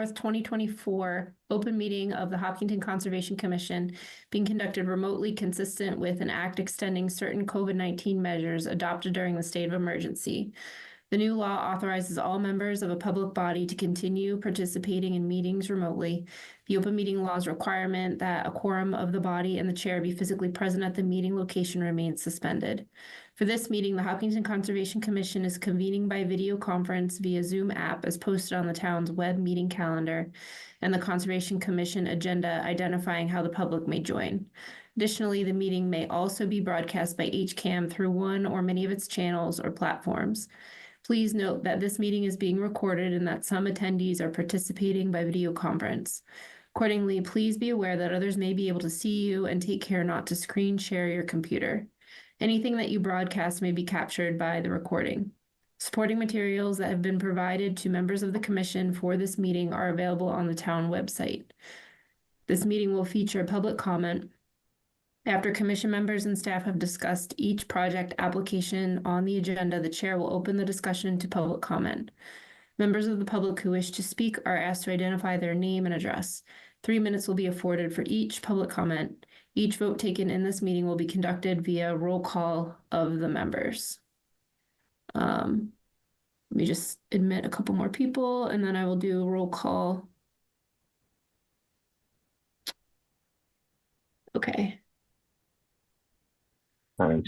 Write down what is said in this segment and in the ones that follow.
2024 open meeting of the Hopkinton Conservation Commission being conducted remotely consistent with an act extending certain COVID-19 measures adopted during the state of emergency. The new law authorizes all members of a public body to continue participating in meetings remotely. The open meeting law's requirement that a quorum of the body and the chair be physically present at the meeting location remains suspended. For this meeting, the Hopkinton Conservation Commission is convening by video conference via Zoom app as posted on the town's web meeting calendar and the Conservation Commission agenda identifying how the public may join. Additionally, the meeting may also be broadcast by HCAM through one or many of its channels or platforms. Please note that this meeting is being recorded and that some attendees are participating by video conference. Accordingly, please be aware that others may be able to see you and take care not to screen share your computer. Anything that you broadcast may be captured by the recording. Supporting materials that have been provided to members of the commission for this meeting are available on the town website. This meeting will feature public comment. After commission members and staff have discussed each project application on the agenda, the chair will open the discussion to public comment. Members of the public who wish to speak are asked to identify their name and address. 3 minutes will be afforded for each public comment. Each vote taken in this meeting will be conducted via roll call of the members. Let me just admit a couple more people, and then I will do a roll call. Okay. I'm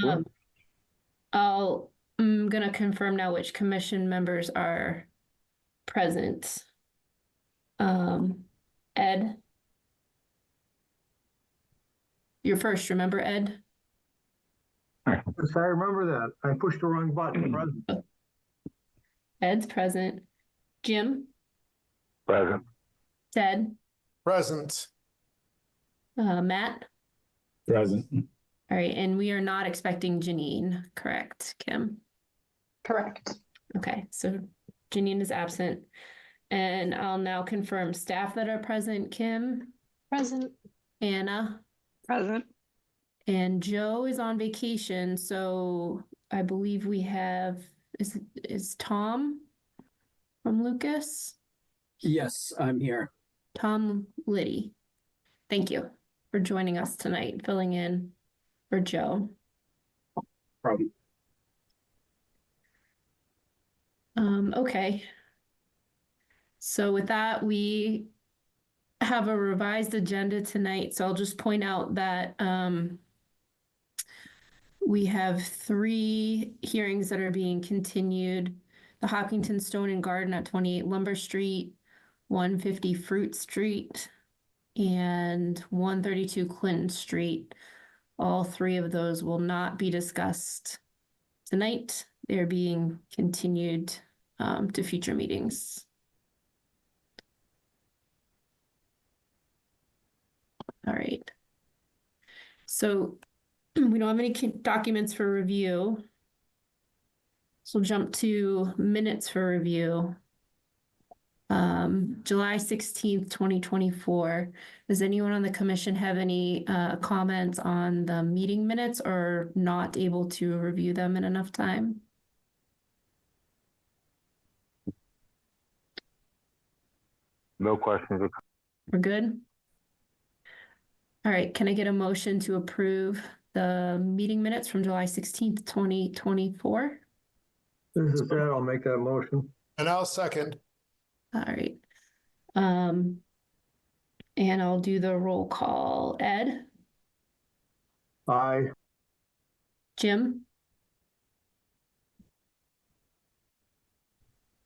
going to confirm now which commission members are present. Ed? You're first, remember, Ed? Yes, I remember that. I pushed the wrong button. Present. Ed's present. Jim? Present. Ted? Present. Matt? Present. All right, and we are not expecting Janine, correct, Kim? Correct. Okay, so Janine is absent. And I'll now confirm staff that are present. Kim? Present. Anna? Present. And Joe is on vacation, so I believe we have, is Tom from Lucas? Yes, I'm here. Tom Liddy. Thank you for joining us tonight, filling in for Joe. Problem. Okay. So with that, we have a revised agenda tonight. So I'll just point out that we have 3 hearings that are being continued. The Hopkinton Stone and Garden at 28 Lumber Street, 150 Fruit Street, and 132 Clinton Street. All 3 of those will not be discussed tonight. They're being continued to future meetings. All right. So we don't have any documents for review. So we'll jump to minutes for review. July 16th, 2024. Does anyone on the commission have any comments on the meeting minutes or not able to review them in enough time? No questions. We're good? All right, can I get a motion to approve the meeting minutes from July 16th, 2024? This is Ed. I'll make that motion. And I'll second. All right. And I'll do the roll call. Ed? Aye. Jim?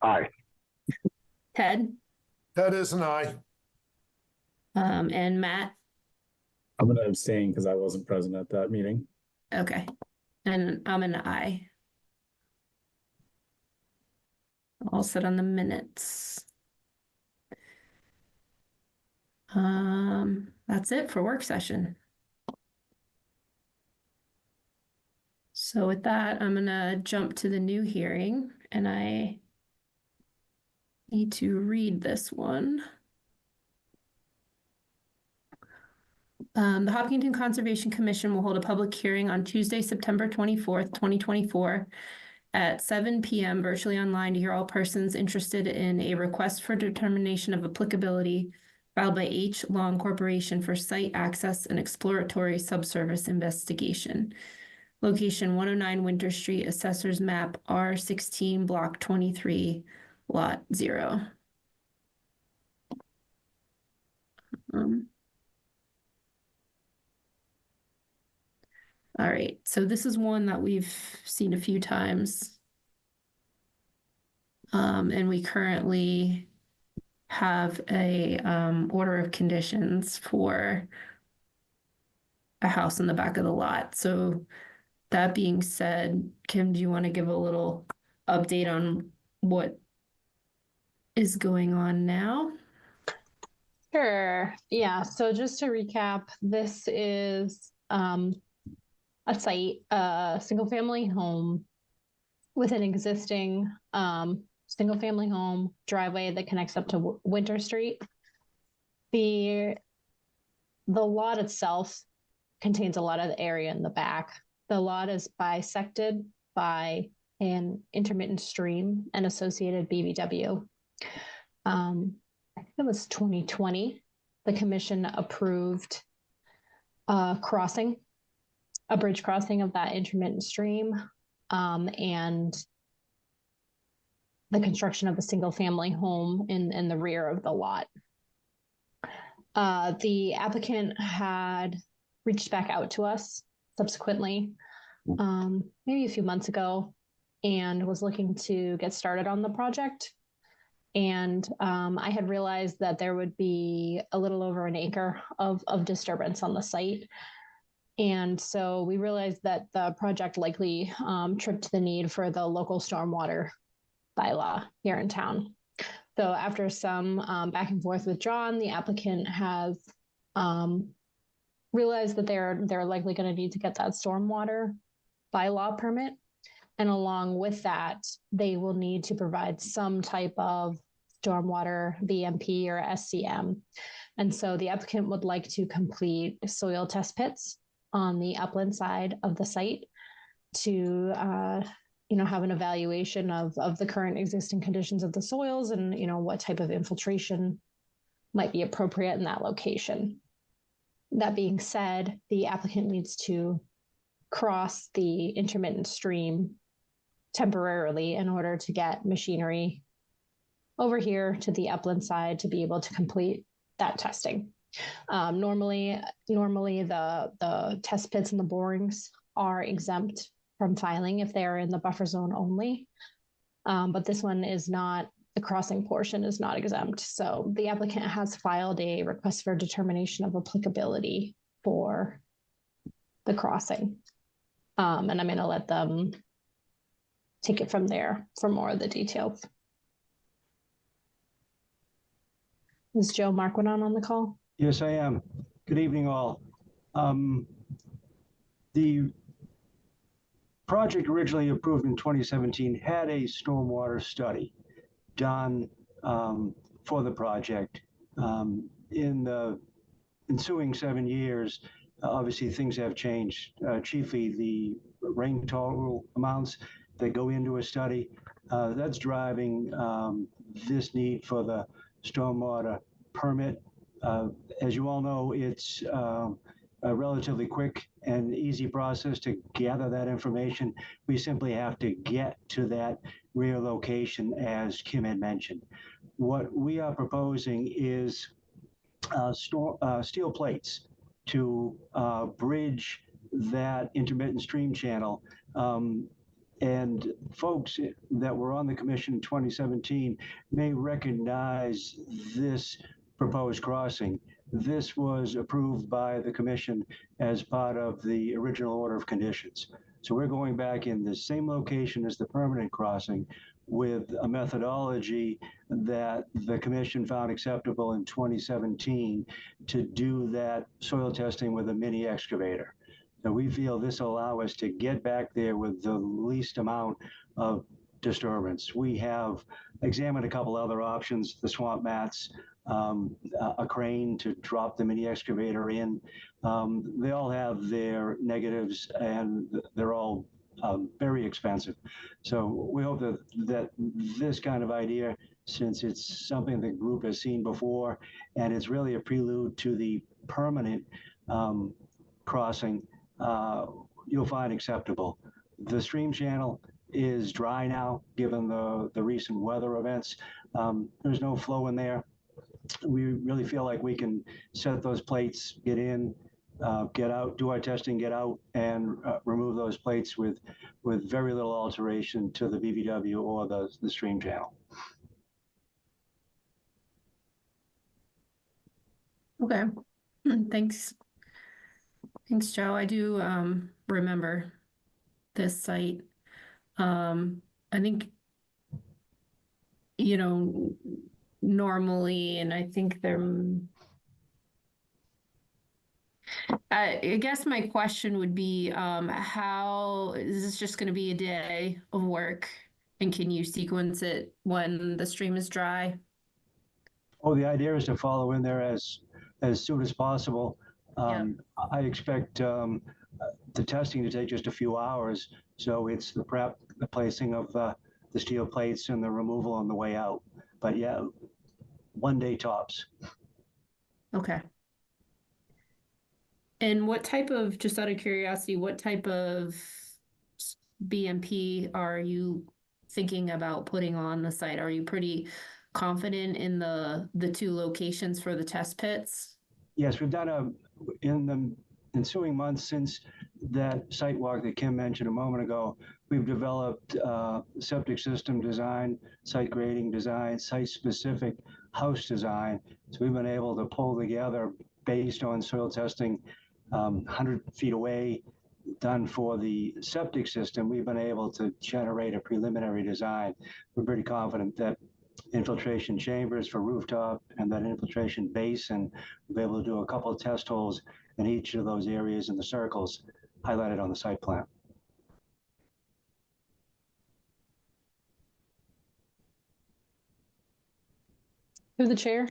Aye. Ted? That is an aye. And Matt? I'm going to abstain because I wasn't present at that meeting. Okay. And I'm an aye. All set on the minutes. That's it for work session. So with that, I'm gonna jump to the new hearing, and I need to read this one. The Hopkinton Conservation Commission will hold a public hearing on Tuesday, September 24th, 2024 at 7 p.m. virtually online to hear all persons interested in a request for determination of applicability filed by H. Long Corporation for site access and exploratory subsurface investigation. Location 109 Winter Street, Assessor's Map R16, Block 23, Lot 0. All right, so this is one that we've seen a few times. And we currently have a order of conditions for a house in the back of the lot. So that being said, Kim, do you want to give a little update on what is going on now? Sure. Yeah. So just to recap, this is a site, a single family home with an existing single family home driveway that connects up to Winter Street. The lot itself contains a lot of the area in the back. The lot is bisected by an intermittent stream and associated BBW. I think it was 2020, the commission approved a bridge crossing of that intermittent stream, and the construction of a single family home in the rear of the lot. The applicant had reached back out to us subsequently, maybe a few months ago, and was looking to get started on the project. And I had realized that there would be a little over an acre of disturbance on the site. And so we realized that the project likely tripped the need for the local stormwater bylaw here in town. So after some back and forth with John, the applicant has realized that they're likely going to need to get that stormwater bylaw permit. And along with that, they will need to provide some type of stormwater BMP or SCM. And so the applicant would like to complete soil test pits on the upland side of the site to have an evaluation of the current existing conditions of the soils and what type of infiltration might be appropriate in that location. That being said, the applicant needs to cross the intermittent stream temporarily in order to get machinery over here to the upland side to be able to complete that testing. Normally the test pits and the borings are exempt from filing if they are in the buffer zone only. But this one is not, the crossing portion is not exempt. So the applicant has filed a request for determination of applicability for the crossing. And I'm going to let them take it from there for more of the details. Is Joe Marquardt on the call? Yes, I am. Good evening, all. The project originally approved in 2017 had a stormwater study done for the project. In the ensuing 7 years, obviously things have changed, chiefly the rain total amounts that go into a study. That's driving this need for the stormwater permit. As you all know, it's a relatively quick and easy process to gather that information. We simply have to get to that rear location, as Kim had mentioned. What we are proposing is steel plates to bridge that intermittent stream channel. And folks that were on the commission in 2017 may recognize this proposed crossing. This was approved by the commission as part of the original order of conditions. So we're going back in the same location as the permanent crossing with a methodology that the commission found acceptable in 2017 to do that soil testing with a mini excavator. So we feel this will allow us to get back there with the least amount of disturbance. We have examined a couple other options, the swamp mats, a crane to drop the mini excavator in. They all have their negatives and they're all very expensive. So we hope that this kind of idea, since it's something the group has seen before, and it's really a prelude to the permanent crossing, you'll find acceptable. The stream channel is dry now, given the recent weather events. There's no flow in there. We really feel like we can set those plates, get in, get out, do our testing, get out, and remove those plates with very little alteration to the BVW or the stream channel. Okay, thanks. Thanks, Joe. I do remember this site. I think, you know, normally, and I think I guess my question would be, how is this just going to be a day of work? And can you sequence it when the stream is dry? Oh, the idea is to follow in there as soon as possible. I expect the testing to take just a few hours. So it's the prep, the placing of the steel plates and the removal on the way out. But yeah, one day tops. Okay. And what type of, just out of curiosity, what type of BMP are you thinking about putting on the site? Are you pretty confident in the two locations for the test pits? Yes, we've done in the ensuing months since that site walk that Kim mentioned a moment ago, we've developed septic system design, site grading design, site-specific house design. So we've been able to pull together based on soil testing 100 feet away done for the septic system. We've been able to generate a preliminary design. We're pretty confident that infiltration chambers for rooftop and that infiltration basin, we'll be able to do a couple of test holes in each of those areas in the circles highlighted on the site plan. Through the chair.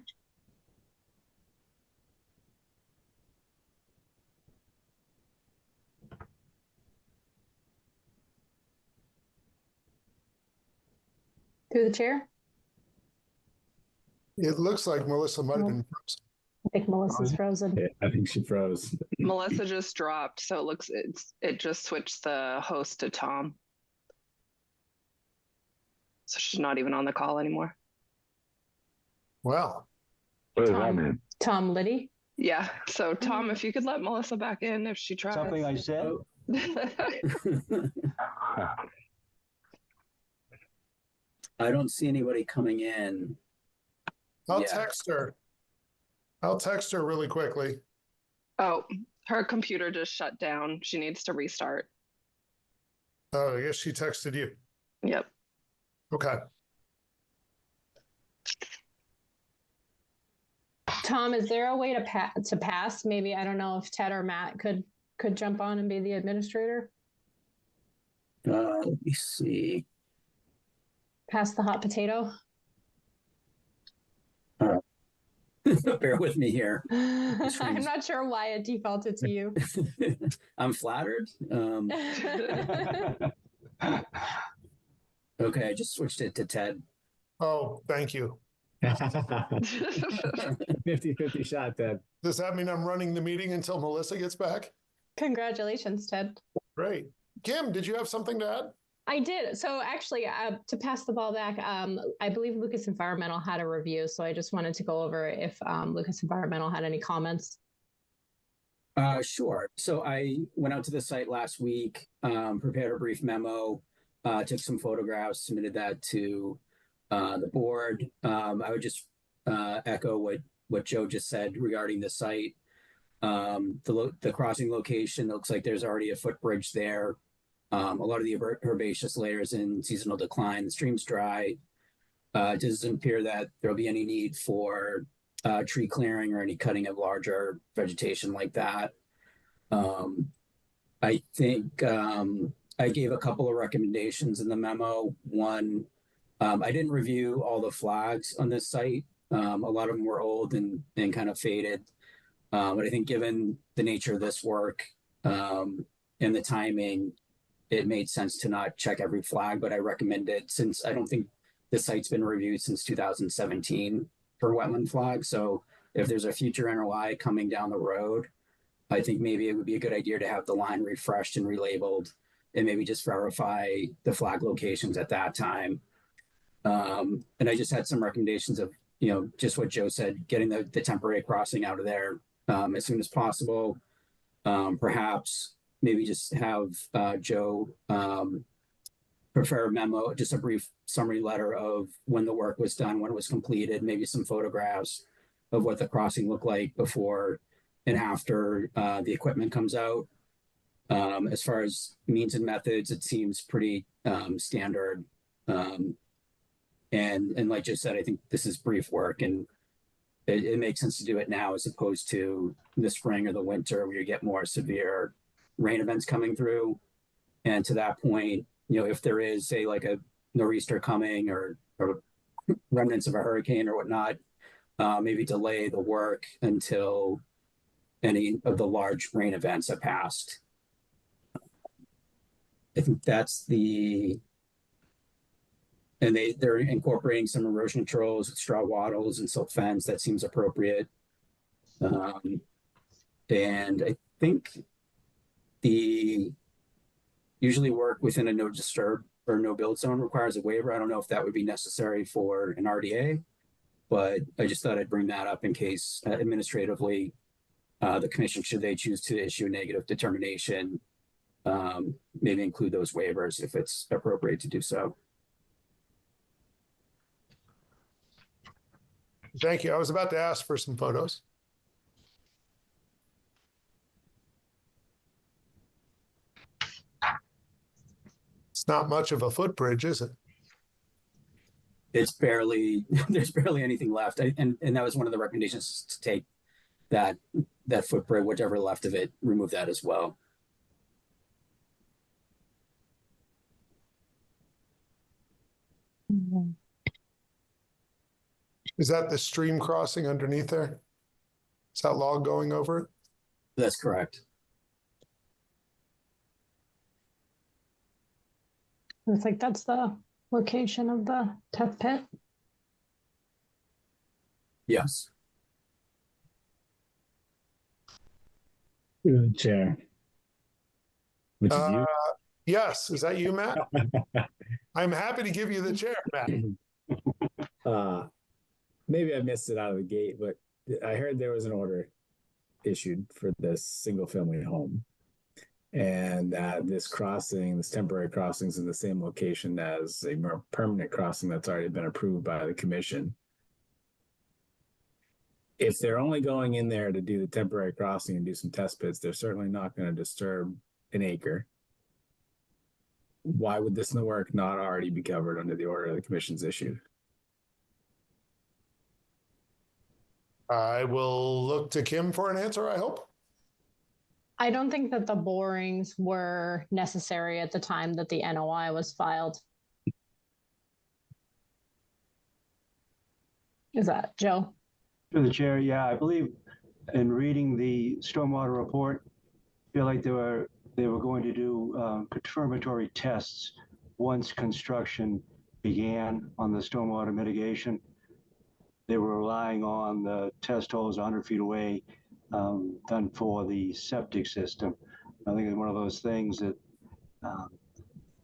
Through the chair. It looks like Melissa might have been frozen. I think Melissa's frozen. Yeah, I think she froze. Melissa just dropped, so it looks it just switched the host to Tom. So she's not even on the call anymore. Wow. What does that Tom. mean? Tom Liddy. Yeah. So Tom, if you could let Melissa back in if she tries. Something I said? I don't see anybody coming in. I'll Yeah. text her. I'll text her really quickly. Oh, her computer just shut down. She needs to restart. Oh, I guess she texted you. Yep. Okay. Tom, is there a way to pass? Maybe, I don't know if Ted or Matt could jump on and be the administrator. Let me see. Pass the hot potato. Bear with me here. I'm not sure why it defaulted to you. I'm flattered. Okay, I just switched it to Ted. Oh, thank you. 50-50 shot, Ted. Does that mean I'm running the meeting until Melissa gets back? Congratulations, Ted. Great. Kim, did you have something to add? I did. So actually, to pass the ball back, I believe Lucas Environmental had a review. So I just wanted to go over if Lucas Environmental had any comments. Sure. So I went out to the site last week, prepared a brief memo, took some photographs, submitted that to the board. I would just echo what Joe just said regarding the site. The crossing location, looks like there's already a footbridge there. A lot of the herbaceous layers in seasonal decline. The stream's dry. It doesn't appear that there'll be any need for tree clearing or any cutting of larger vegetation like that. I think I gave a couple of recommendations in the memo. One, I didn't review all the flags on this site. A lot of them were old and kind of faded. But I think given the nature of this work and the timing, it made sense to not check every flag, but I recommended, since I don't think the site's been reviewed since 2017 for wetland flags. So if there's a future NOI coming down the road, I think maybe it would be a good idea to have the line refreshed and relabeled and maybe just verify the flag locations at that time. And I just had some recommendations of, just what Joe said, getting the temporary crossing out of there as soon as possible. Perhaps maybe just have Joe prepare a memo, just a brief summary letter of when the work was done, when it was completed, maybe some photographs of what the crossing looked like before and after the equipment comes out. As far as means and methods, it seems pretty standard. And like Joe said, I think this is brief work, and it makes sense to do it now as opposed to the spring or the winter where you get more severe rain events coming through. And to that point, if there is, say, like a nor'easter coming or remnants of a hurricane or whatnot, maybe delay the work until any of the large rain events have passed. I think that's and they're incorporating some erosion controls, straw wattles and silt fence. That seems appropriate. And I think usually work within a no disturb or no build zone requires a waiver. I don't know if that would be necessary for an RDA, but I just thought I'd bring that up in case administratively the commission, should they choose to issue a negative determination, maybe include those waivers if it's appropriate to do so. Thank you. I was about to ask for some photos. It's not much of a footbridge, is it? It's barely, there's barely anything left. And that was one of the recommendations, to take that footprint, whatever left of it, remove that as well. Is that the stream crossing underneath there? Is that log going over it? That's correct. Looks like that's the location of the test pit. Yes. Chair. Which is you? Yes. Is that you, Matt? I'm happy to give you the chair, Matt. Maybe I missed it out of the gate, but I heard there was an order issued for this single family home. And this temporary crossing is in the same location as a more permanent crossing that's already been approved by the commission. If they're only going in there to do the temporary crossing and do some test pits, they're certainly not going to disturb an acre. Why would this work not already be covered under the order the commission's issued? I will look to Kim for an answer, I hope. I don't think that the borings were necessary at the time that the NOI was filed. Is that Joe? Through the chair, yeah, I believe in reading the stormwater report, I feel like they were going to do confirmatory tests once construction began on the stormwater mitigation. They were relying on the test holes 100 feet away done for the septic system. I think it's one of those things that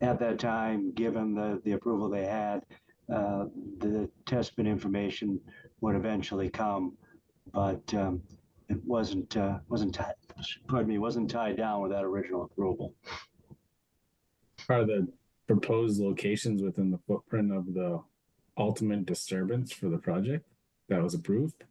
at that time, given the approval they had, the test pit information would eventually come, but it wasn't tied down with that original approval. Are the proposed locations within the footprint of the ultimate disturbance for the project that was approved?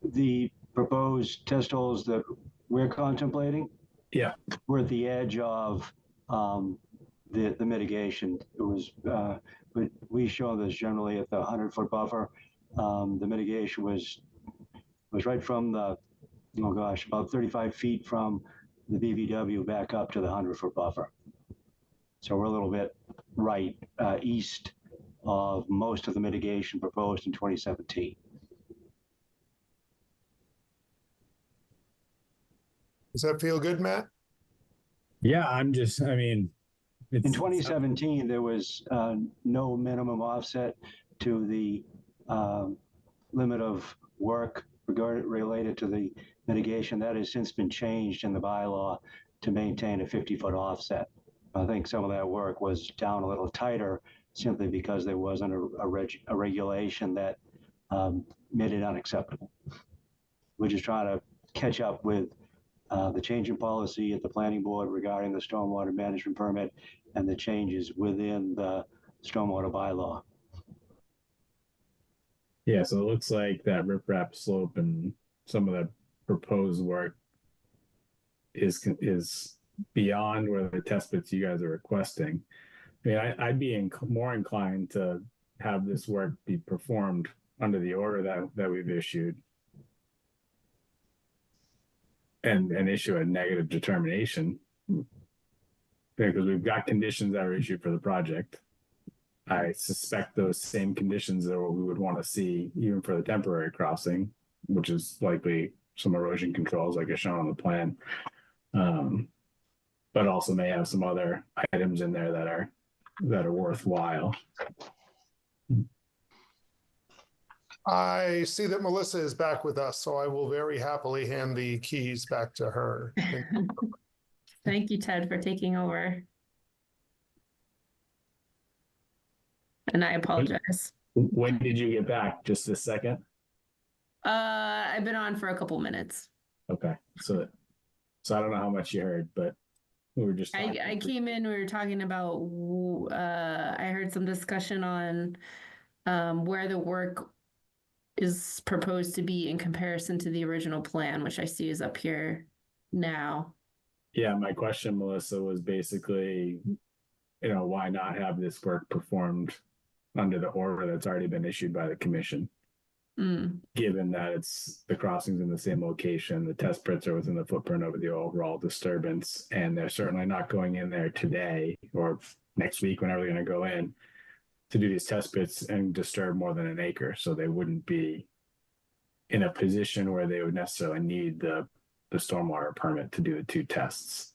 The proposed test holes that we're contemplating, Yeah, we're at the edge of the mitigation. It was we show this generally at the 100-foot buffer. The mitigation was right from about 35 feet from the BVW back up to the 100-foot buffer. So we're a little bit right east of most of the mitigation proposed in 2017. Does that feel good, Matt? Yeah, I mean, In it's 2017, there was no minimum offset to the limit of work related to the mitigation. That has since been changed in the bylaw to maintain a 50-foot offset. I think some of that work was down a little tighter simply because there wasn't a regulation that made it unacceptable. We're just trying to catch up with the change in policy at the planning board regarding the stormwater management permit and the changes within the stormwater bylaw. Yeah, so it looks like that riprap slope and some of the proposed work is beyond where the test pits you guys are requesting. I mean, I'd be more inclined to have this work be performed under the order that we've issued and issue a negative determination because we've got conditions that are issued for the project. I suspect those same conditions are what we would want to see even for the temporary crossing, which is likely some erosion controls like is shown on the plan. But also may have some other items in there that are worthwhile. I see that Melissa is back with us, so I will very happily hand the keys back to her. Thank you, Ted, for taking over. And I apologize. When did you get back? Just a second? I've been on for a couple minutes. Okay. So I don't know how much you heard, but we were just talking. I came in, we were talking about, I heard some discussion on where the work is proposed to be in comparison to the original plan, which I see is up here now. Yeah, my question, Melissa, was basically, why not have this work performed under the order that's already been issued by the commission? Given that it's the crossings in the same location, the test pits are within the footprint of the overall disturbance, and they're certainly not going in there today or next week, whenever they're going to go in, to do these test pits and disturb more than an acre. So they wouldn't be in a position where they would necessarily need the stormwater permit to do the two tests.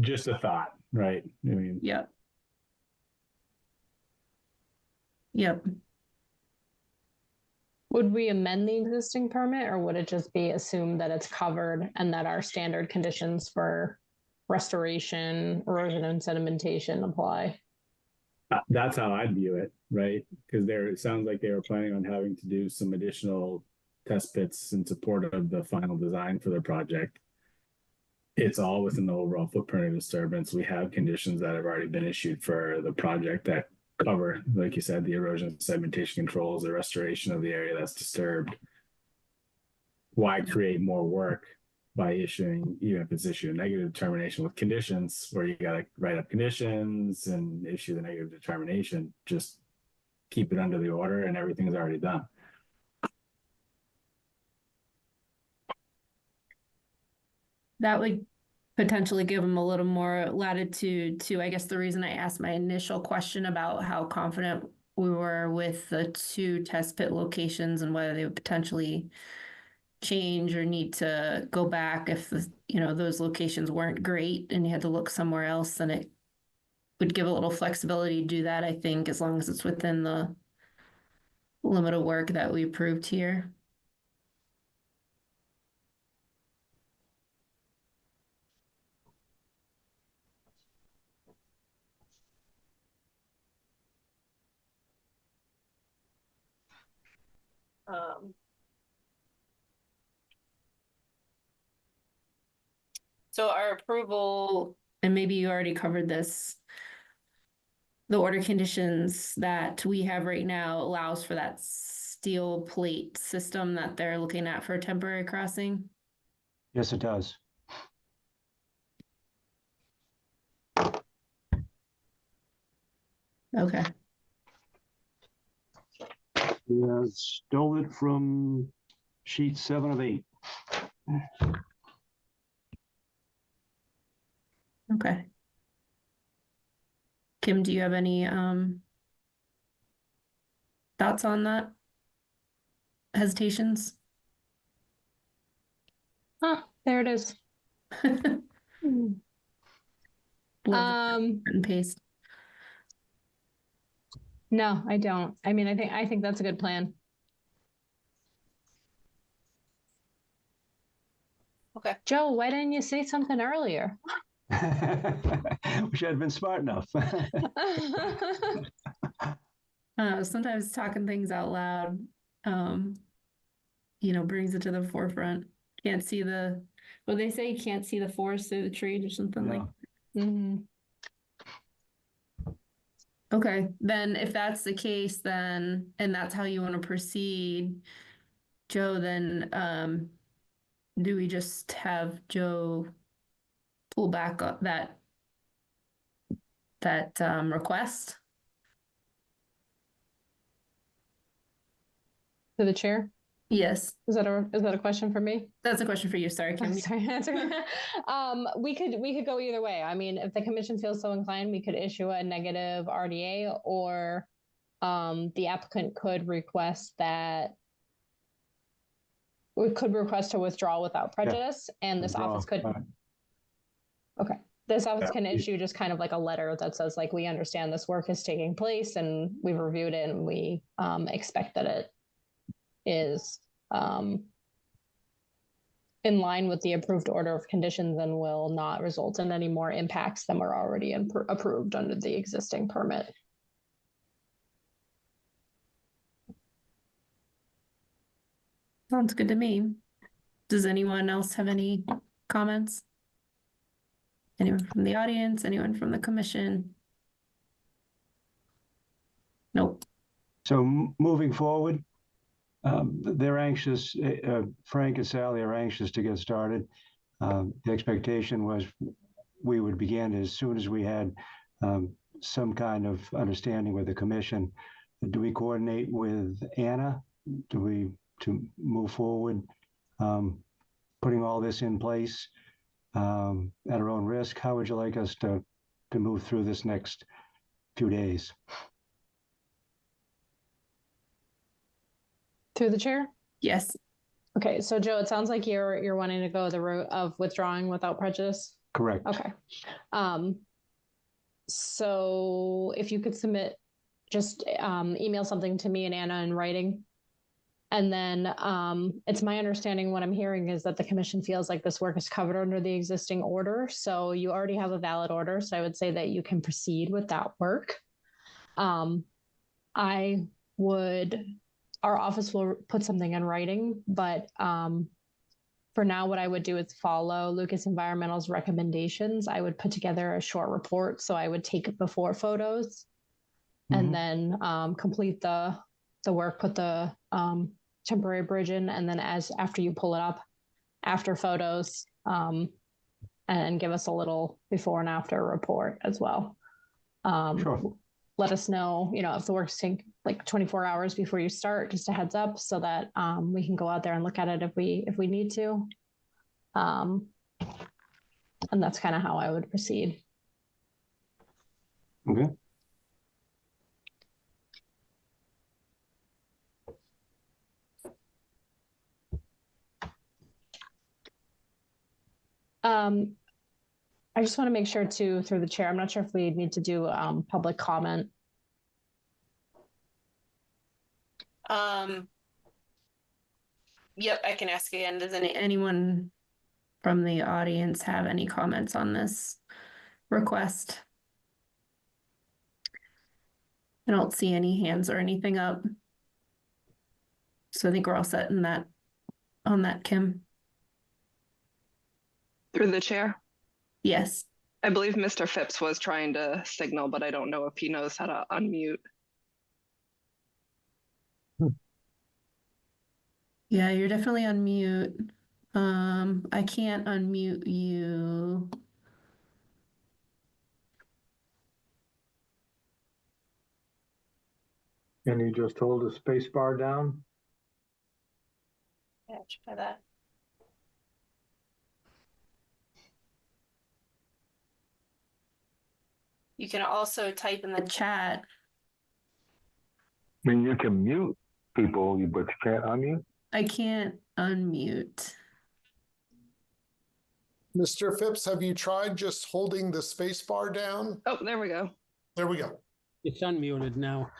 Just a thought, right? I mean, Yep. Would we amend the existing permit, or would it just be assumed that it's covered and that our standard conditions for restoration, erosion, and sedimentation apply? that's how I'd view it, right? Because it sounds like they were planning on having to do some additional test pits in support of the final design for their project. It's all within the overall footprint of disturbance. We have conditions that have already been issued for the project that cover, like you said, the erosion sedimentation controls, the restoration of the area that's disturbed. Why create more work by issuing, even if it's issued a negative determination with conditions where you got to write up conditions and issue the negative determination? Just keep it under the order and everything's already done. That would potentially give them a little more latitude to, I guess the reason I asked my initial question about how confident we were with the two test pit locations and whether they would potentially change or need to go back if those locations weren't great and you had to look somewhere else, then it would give a little flexibility to do that, I think, as long as it's within the limit of work that we approved here. So our approval, and maybe you already covered this, the order conditions that we have right now allows for that steel plate system that they're looking at for a temporary crossing? Yes, it does. Okay. We stole it from sheet 7 of 8. Okay. Kim, do you have any thoughts on that? Hesitations? There it is. Love Um, and paste. no, I don't. I mean, I think that's a good plan. Okay. Joe, why didn't you say something earlier? Wish I'd been smart enough. Sometimes talking things out loud, brings it to the forefront. Can't see what they say, can't see the forest through the trees or something like. Yeah. Mhm. Okay, then if that's the case, then, and that's how you want to proceed, Joe, then, do we just have Joe pull back up that request? To the chair? Yes, Is that a question for me? that's a question for you. Sorry, I'm Kim. sorry. That's okay. We could go either way. I mean, if the commission feels so inclined, we could issue a negative RDA, or the applicant could request that we could request to withdraw without prejudice, and this office could. Right. Okay. This office can Yeah. issue just kind of like a letter that says, like, we understand this work is taking place and we've reviewed it, and we expect that it is in line with the approved order of conditions and will not result in any more impacts than were already approved under the existing permit. Sounds good to me. Does anyone else have any comments? Anyone from the audience? Anyone from the commission? Nope. So moving forward, they're anxious, Frank and Sally are anxious to get started. The expectation was we would begin as soon as we had some kind of understanding with the commission. Do we coordinate with Anna? To move forward, putting all this in place at our own risk? How would you like us to move through this next few days? Through the chair? Yes. Okay, so Joe, it sounds like you're wanting to go the route of withdrawing without prejudice. Correct. Okay. So if you could submit, just email something to me and Anna in writing. And then it's my understanding, what I'm hearing is that the commission feels like this work is covered under the existing order. So you already have a valid order. So I would say that you can proceed with that work. Our office will put something in writing, but for now, what I would do is follow Lucas Environmental's recommendations. I would put together a short report. So I would take before photos and then complete the work, put the temporary bridge in, and then after you pull it up, after photos, and give us a little before and after report as well. Sure. Let us know, if the works take like 24 hours before you start, just a heads up, so that we can go out there and look at it if we need to. And that's kind of how I would proceed. Okay. I just want to make sure too, through the chair, I'm not sure if we need to do public comment. Yep, I can ask again. Does anyone from the audience have any comments on this request? I don't see any hands or anything up. So I think we're all set on that, Kim. Through the chair. Yes. I believe Mr. Phipps was trying to signal, but I don't know if he knows how to unmute. Yeah, you're definitely on mute. I can't unmute you. And you just hold the space bar down? Yeah, try that. You can also type in the chat. I mean, you can mute people, but you can't unmute. I can't unmute. Mr. Phipps, have you tried just holding the space bar down? Oh, there we go. There we go. It's unmuted now.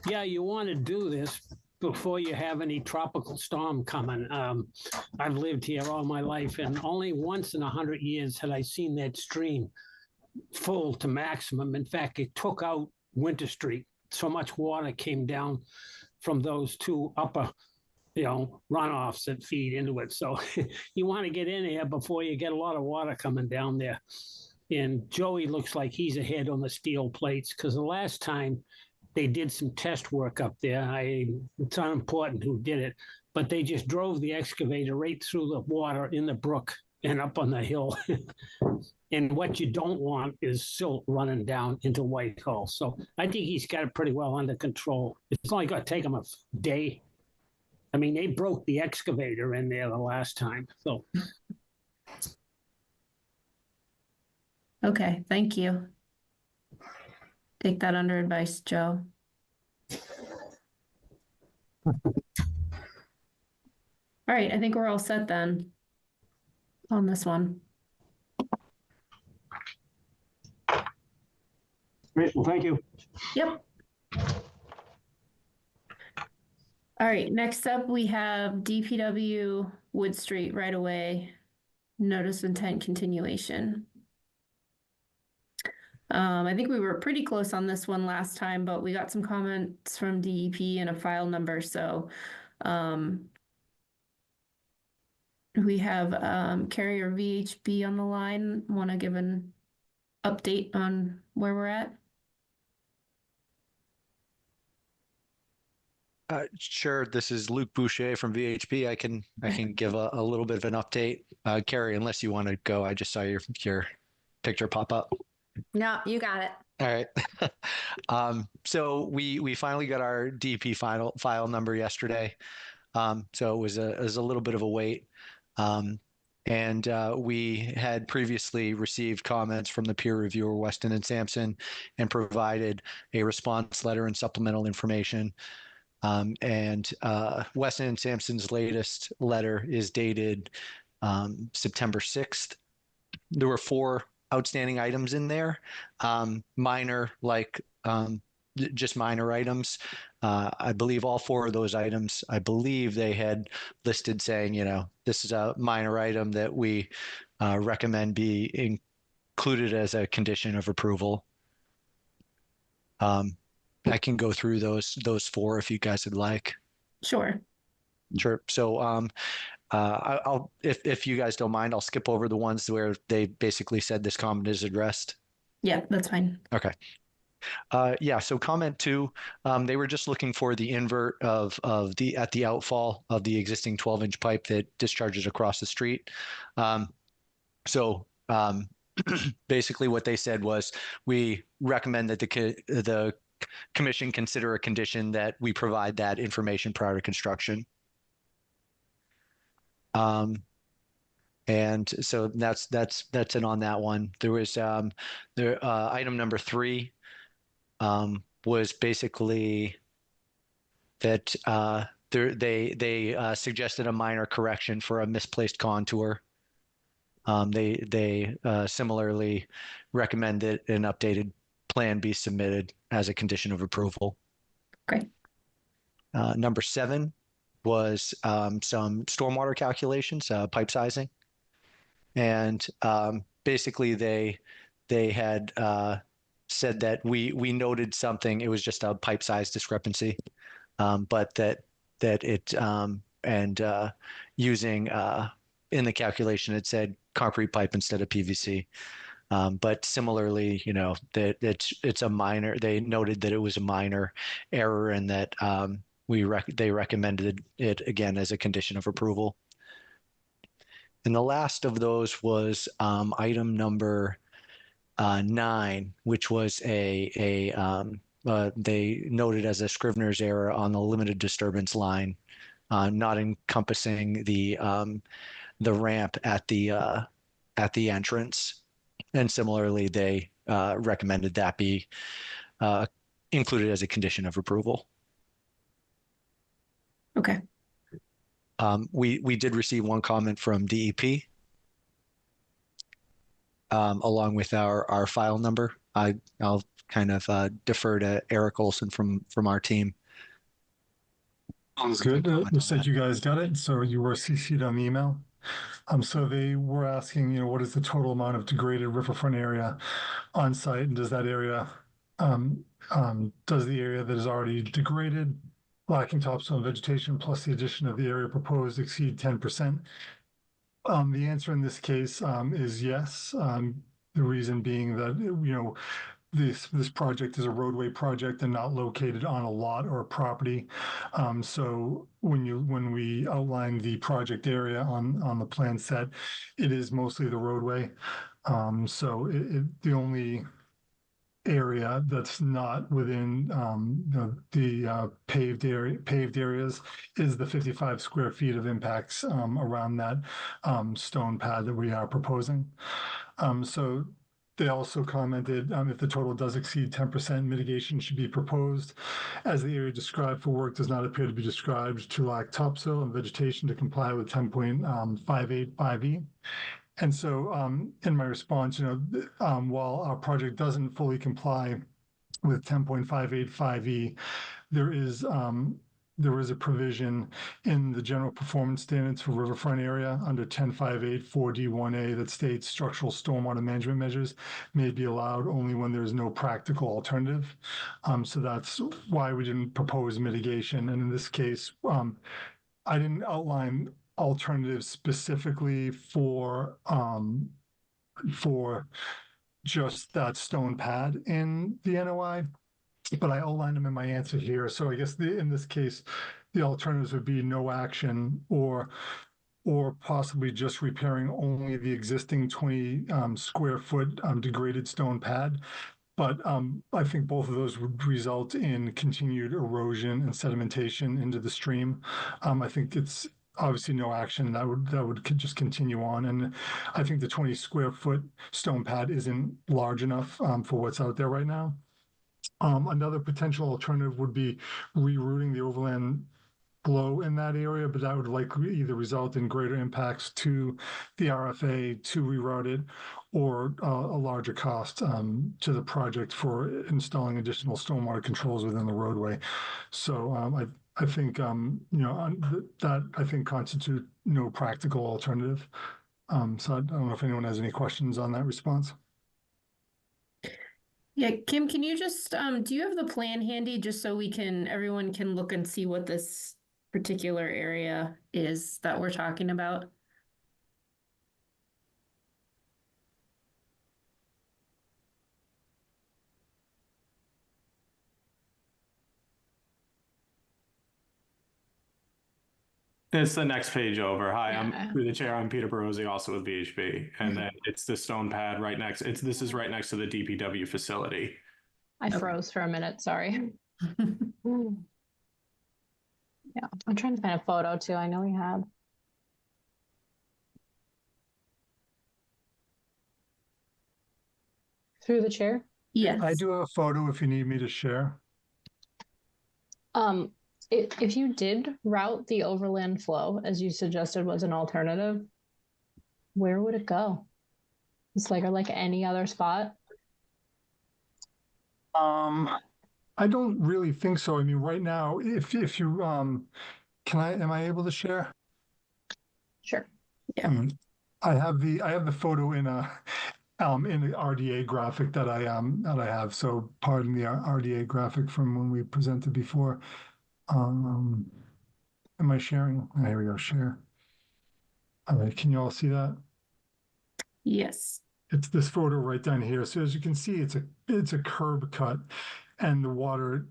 Yeah, you want to do this before you have any tropical storm coming. I've lived here all my life, and only once in 100 years had I seen that stream full to maximum. In fact, it took out Winter Street. So much water came down from those two upper, runoffs that feed into it. So you want to get in there before you get a lot of water coming down there. And Joey looks like he's ahead on the steel plates, because the last time they did some test work up there, it's unimportant who did it, but they just drove the excavator right through the water in the brook and up on the hill. And what you don't want is silt running down into Whitehall. So I think he's got it pretty well under control. It's only going to take him a day. I mean, they broke the excavator in there the last time. So. Okay, thank you. Take that under advice, Joe. All right, I think we're all set then on this one. Great, well, thank you. Yep. All right, next up we have DPW Wood Street right away. Notice of intent continuation. I think we were pretty close on this one last time, but we got some comments from DEP and a file number. So we have Carrier VHB on the line. Want to give an update on where we're at? Sure. This is Luc Boucher from VHP. I can give a little bit of an update. Carrie, unless you want to go, I just saw your picture pop up. No, you got it. All right. So we finally got our DP file number yesterday. So it was a little bit of a wait. And we had previously received comments from the peer reviewer Weston and Sampson and provided a response letter and supplemental information. And Weston and Sampson's latest letter is dated September 6th. There were 4 outstanding items in there, minor, just minor items. I believe all 4 of those items, I believe they had listed saying, this is a minor item that we recommend be included as a condition of approval. I can go through those 4 if you guys would like. Sure. Sure. So I'll if you guys don't mind, I'll skip over the ones where they basically said this comment is addressed. Yeah, that's fine. Okay. Yeah. So comment 2, they were just looking for the invert at the outfall of the existing 12-inch pipe that discharges across the street. Basically what they said was, we recommend that the commission consider a condition that we provide that information prior to construction. And so that's it on that one. There was item number 3 was basically that they suggested a minor correction for a misplaced contour. They similarly recommend that an updated plan be submitted as a condition of approval. Great. Number 7 was some stormwater calculations, pipe sizing. And basically they had said that we noted something, it was just a pipe size discrepancy, but that it, using in the calculation, it said concrete pipe instead of PVC. But similarly, that it's a minor, they noted that it was a minor error and that they recommended it again as a condition of approval. And the last of those was item number 9, which was they noted as a Scrivener's error on the limited disturbance line, not encompassing the ramp at the entrance. And similarly, they recommended that be included as a condition of approval. Okay. We did receive one comment from DEP. along with our file number. I'll kind of defer to Eric Olson from our team. Sounds good. Looks like you guys got it. So you were CC'd on the email. So they were asking, what is the total amount of degraded riverfront area on site, and does that area, does the area that is already degraded, lacking topsoil and vegetation, plus the addition of the area proposed exceed 10%? The answer in this case is yes. The reason being that this project is a roadway project and not located on a lot or a property. So when we outline the project area on the plan set, it is mostly the roadway. So the only area that's not within the paved areas is the 55 square feet of impacts around that stone pad that we are proposing. So they also commented if the total does exceed 10%, mitigation should be proposed, as the area described for work does not appear to be described to lack topsoil and vegetation to comply with 10.585E. And so in my response, while our project doesn't fully comply with 10.585E, there is a provision in the general performance standards for riverfront area under 10.584D1A that states structural stormwater management measures may be allowed only when there is no practical alternative. So that's why we didn't propose mitigation. And in this case, I didn't outline alternatives specifically for just that stone pad in the NOI, but I outlined them in my answer here. So I guess in this case, the alternatives would be no action or possibly just repairing only the existing 20 square foot degraded stone pad. But I think both of those would result in continued erosion and sedimentation into the stream. I think it's obviously no action that would just continue on. And I think the 20 square foot stone pad isn't large enough for what's out there right now. Another potential alternative would be rerouting the overland flow in that area, but that would likely either result in greater impacts to the RFA to reroute it, or a larger cost to the project for installing additional stormwater controls within the roadway. So I think that I think constitute no practical alternative. So I don't know if anyone has any questions on that response. Yeah, Kim, can you just do you have the plan handy just so everyone can look and see what this particular area is that we're talking about? It's the next page over. Hi, I'm through the chair. I'm Peter Barozzi, also with VHB, and then it's the stone pad right next. This is right next to the DPW facility. I froze for a minute. Sorry. Yeah, I'm trying to find a photo too. I know we have. Through the chair? Yes. I do have a photo if you need me to share. If you did route the overland flow, as you suggested was an alternative, where would it go? It's like any other spot? I don't really think so. I mean, right now, if you am I able to share? Sure. Yeah. I have the photo in the RDA graphic that I have. So pardon the RDA graphic from when we presented before. Am I sharing? Oh, here we go. Share. All right. Can you all see that? Yes. It's this photo right down here. So as you can see, it's a curb cut, and the water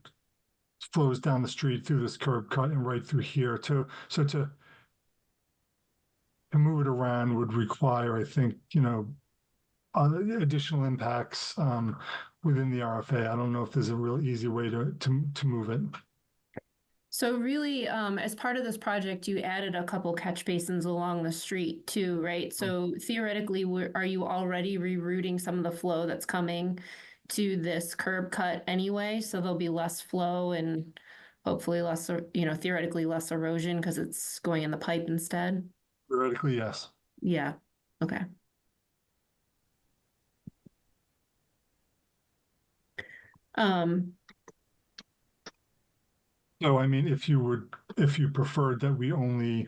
flows down the street through this curb cut and right through here. To move it around would require, I think, additional impacts within the RFA. I don't know if there's a real easy way to move it. So really, as part of this project, you added a couple catch basins along the street too, right? So theoretically, are you already rerouting some of the flow that's coming to this curb cut anyway? So there'll be less flow and hopefully less, theoretically less erosion because it's going in the pipe instead? Theoretically, yes. Yeah. Okay. Um, So, I mean, if you preferred that we only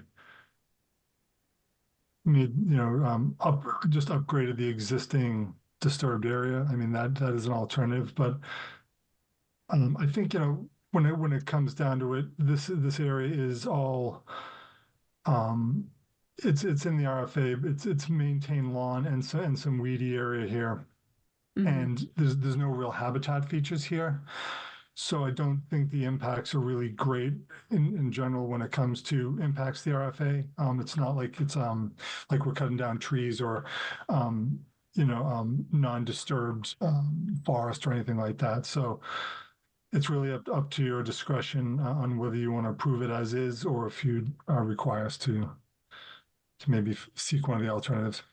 made, just upgraded the existing disturbed area, I mean, that is an alternative, but I think, when it comes down to it, this area is all, it's in the RFA, it's maintained lawn and some weedy area here. And there's no real habitat features here. So I don't think the impacts are really great in general when it comes to impacts to the RFA. It's not like it's like we're cutting down trees or non-disturbed forest or anything like that. So it's really up to your discretion on whether you want to approve it as is or if you require us to maybe seek one of the alternatives.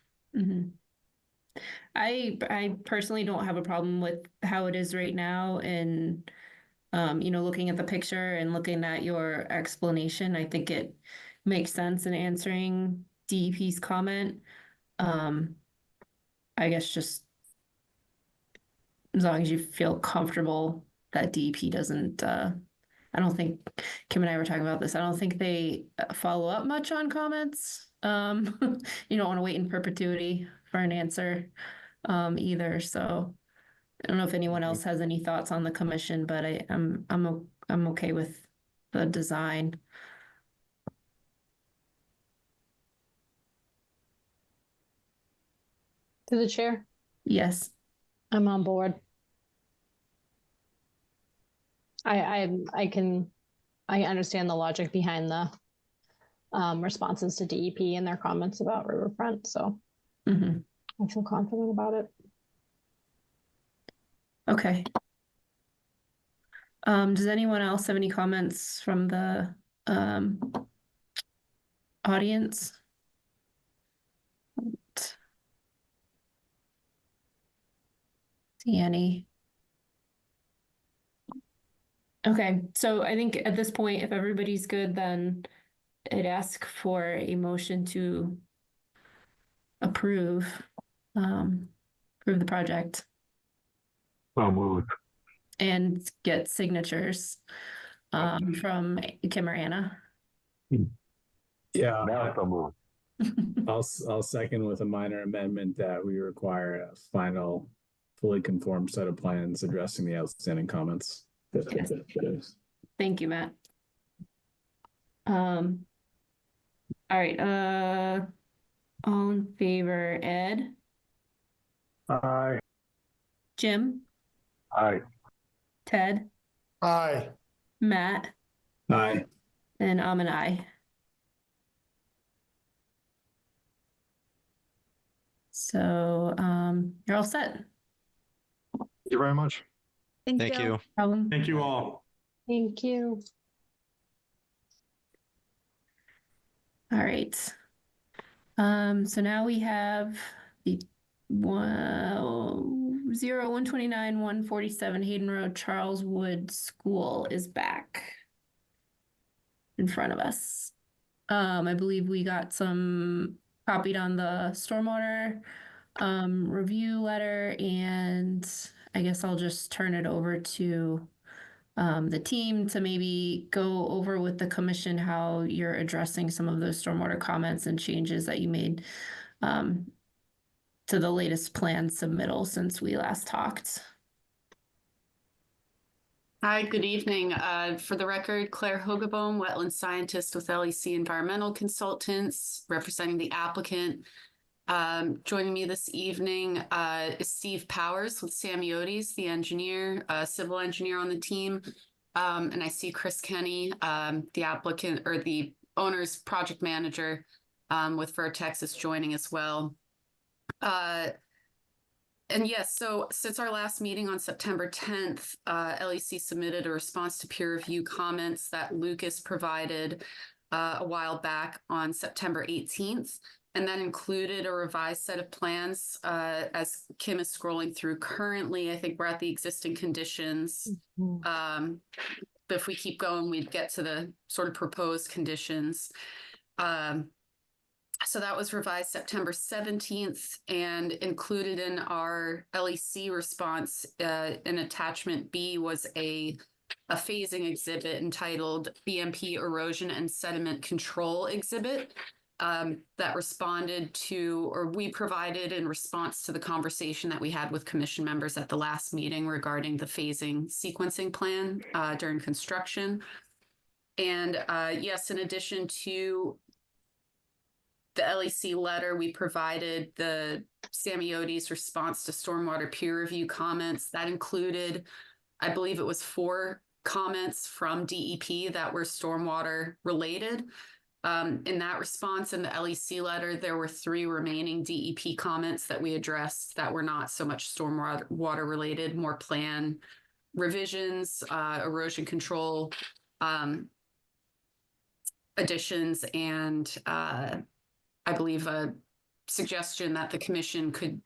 I personally don't have a problem with how it is right now, and looking at the picture and looking at your explanation, I think it makes sense in answering DEP's comment. I guess just as long as you feel comfortable that DEP doesn't, I don't think, Kim and I were talking about this, I don't think they follow up much on comments. You don't want to wait in perpetuity for an answer either. So I don't know if anyone else has any thoughts on the commission, but I'm okay with the design. To the chair? Yes. I'm on board. I understand the logic behind the responses to DEP and their comments about riverfront, so I feel confident about it. Okay. Does anyone else have any comments from the audience? See any? Okay, so I think at this point, if everybody's good, then I'd ask for a motion to approve the project So moved. and get signatures from Kim or Anna. Yeah, Now so moved. I'll second with a minor amendment that we require a final, fully conformed set of plans addressing the outstanding comments. Yes. Thank you, Matt. All right, all in favor, Ed? Aye. Jim? Aye. Ted? Aye. Matt? Aye. And I'm an aye. So, you're all set. Thank you very much. Thank you. Thank you all. Thank you. All right. So now we have the 129, 147 Hayden Road, Charles Wood School is back in front of us. I believe we got some copied on the stormwater review letter, and I guess I'll just turn it over to the team to maybe go over with the commission how you're addressing some of those stormwater comments and changes that you made to the latest plan submittal since we last talked. Hi, good evening. For the record, Claire Hogeboom, wetland scientist with LEC Environmental Consultants, representing the applicant. Joining me this evening is Steve Powers with Samiotis, the engineer, civil engineer on the team. And I see Chris Kenny, the applicant or the owner's project manager with Vertex is joining as well. And yes, so since our last meeting on September 10th, LEC submitted a response to peer review comments that Lucas provided a while back on September 18th. And that included a revised set of plans. As Kim is scrolling through currently, I think we're at the existing conditions. But if we keep going, we'd get to the sort of proposed conditions. So that was revised September 17th and included in our LEC response. In attachment B was a phasing exhibit entitled BMP Erosion and Sediment Control Exhibit that responded to, or we provided in response to the conversation that we had with commission members at the last meeting regarding the phasing sequencing plan during construction. And yes, in addition to the LEC letter, we provided the Samiotes response to stormwater peer review comments. That included, I believe it was 4 comments from DEP that were stormwater related. In that response in the LEC letter, there were 3 remaining DEP comments that we addressed that were not so much stormwater related, more plan revisions, erosion control additions, and I believe a suggestion that the commission could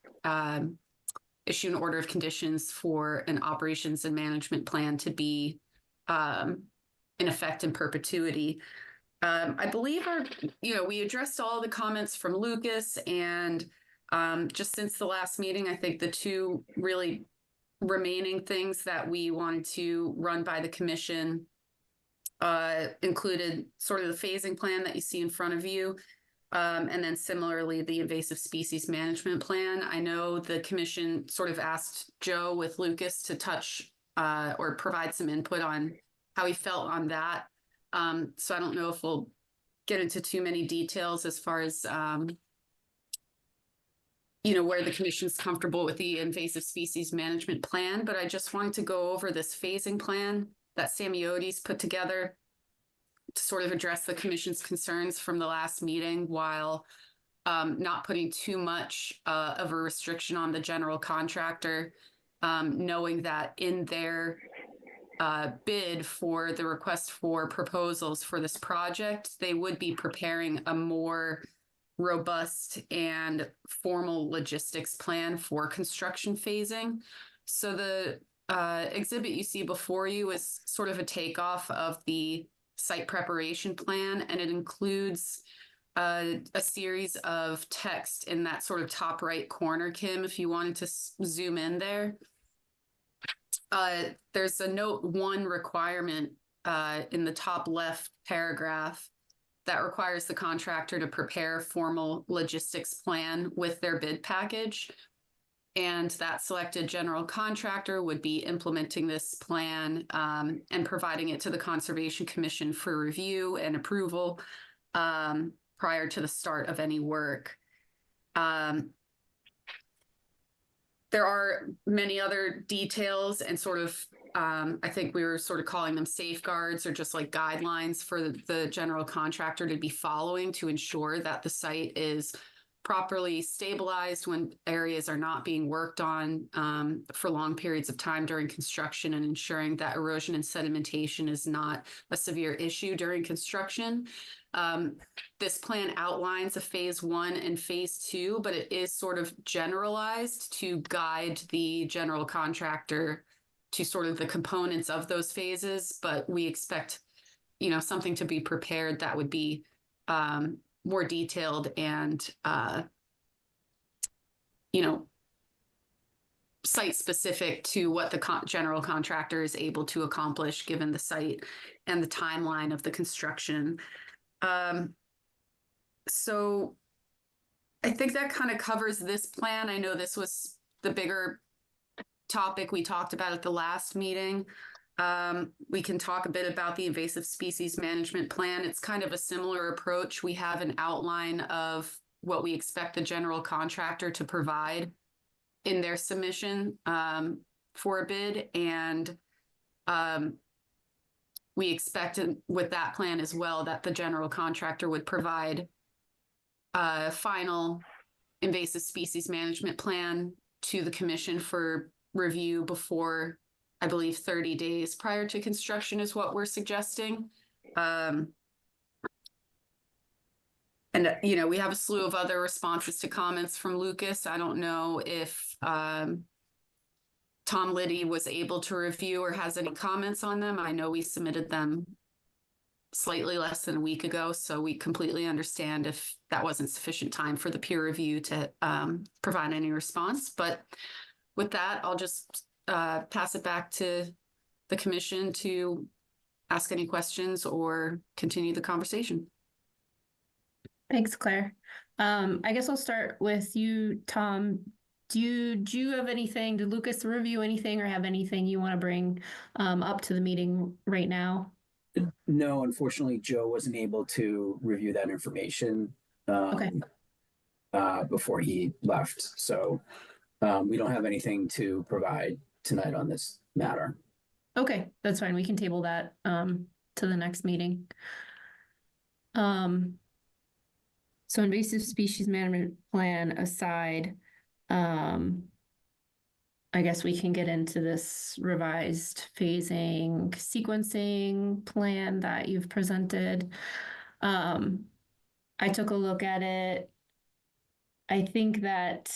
issue an order of conditions for an operations and management plan to be in effect in perpetuity. I believe we addressed all the comments from Lucas, and just since the last meeting, I think the 2 really remaining things that we wanted to run by the commission included sort of the phasing plan that you see in front of you. And then similarly, the invasive species management plan. I know the commission sort of asked Joe with Lucas to touch or provide some input on how he felt on that. So I don't know if we'll get into too many details as far as, where the commission's comfortable with the invasive species management plan, but I just wanted to go over this phasing plan that Samiotes put together to sort of address the commission's concerns from the last meeting while not putting too much of a restriction on the general contractor, knowing that in their bid for the request for proposals for this project, they would be preparing a more robust and formal logistics plan for construction phasing. So the exhibit you see before you is sort of a takeoff of the site preparation plan, and it includes a series of text in that sort of top right corner, Kim, if you wanted to zoom in there. There's a note 1 requirement in the top left paragraph that requires the contractor to prepare a formal logistics plan with their bid package. And that selected general contractor would be implementing this plan and providing it to the Conservation Commission for review and approval prior to the start of any work. There are many other details and sort of, I think we were sort of calling them safeguards or just like guidelines for the general contractor to be following to ensure that the site is properly stabilized when areas are not being worked on for long periods of time during construction, and ensuring that erosion and sedimentation is not a severe issue during construction. This plan outlines a phase 1 and phase 2, but it is sort of generalized to guide the general contractor to sort of the components of those phases. But we expect, something to be prepared that would be more detailed and, site specific to what the general contractor is able to accomplish given the site and the timeline of the construction. So I think that kind of covers this plan. I know this was the bigger topic we talked about at the last meeting. We can talk a bit about the invasive species management plan. It's kind of a similar approach. We have an outline of what we expect the general contractor to provide in their submission for a bid. And we expect with that plan as well that the general contractor would provide a final invasive species management plan to the commission for review before, I believe, 30 days prior to construction is what we're suggesting. And, we have a slew of other responses to comments from Lucas. I don't know if Tom Liddy was able to review or has any comments on them. I know we submitted them slightly less than a week ago, so we completely understand if that wasn't sufficient time for the peer review to provide any response. But with that, I'll just pass it back to the commission to ask any questions or continue the conversation. Thanks, Claire. I guess I'll start with you, Tom. Do you have anything, did Lucas review anything or have anything you want to bring up to the meeting right now? No, unfortunately, Joe wasn't able to review that information before he left. So we don't have anything to provide tonight on this matter. Okay, that's fine. We can table that to the next meeting. So invasive species management plan aside, I guess we can get into this revised phasing sequencing plan that you've presented. I took a look at it. I think that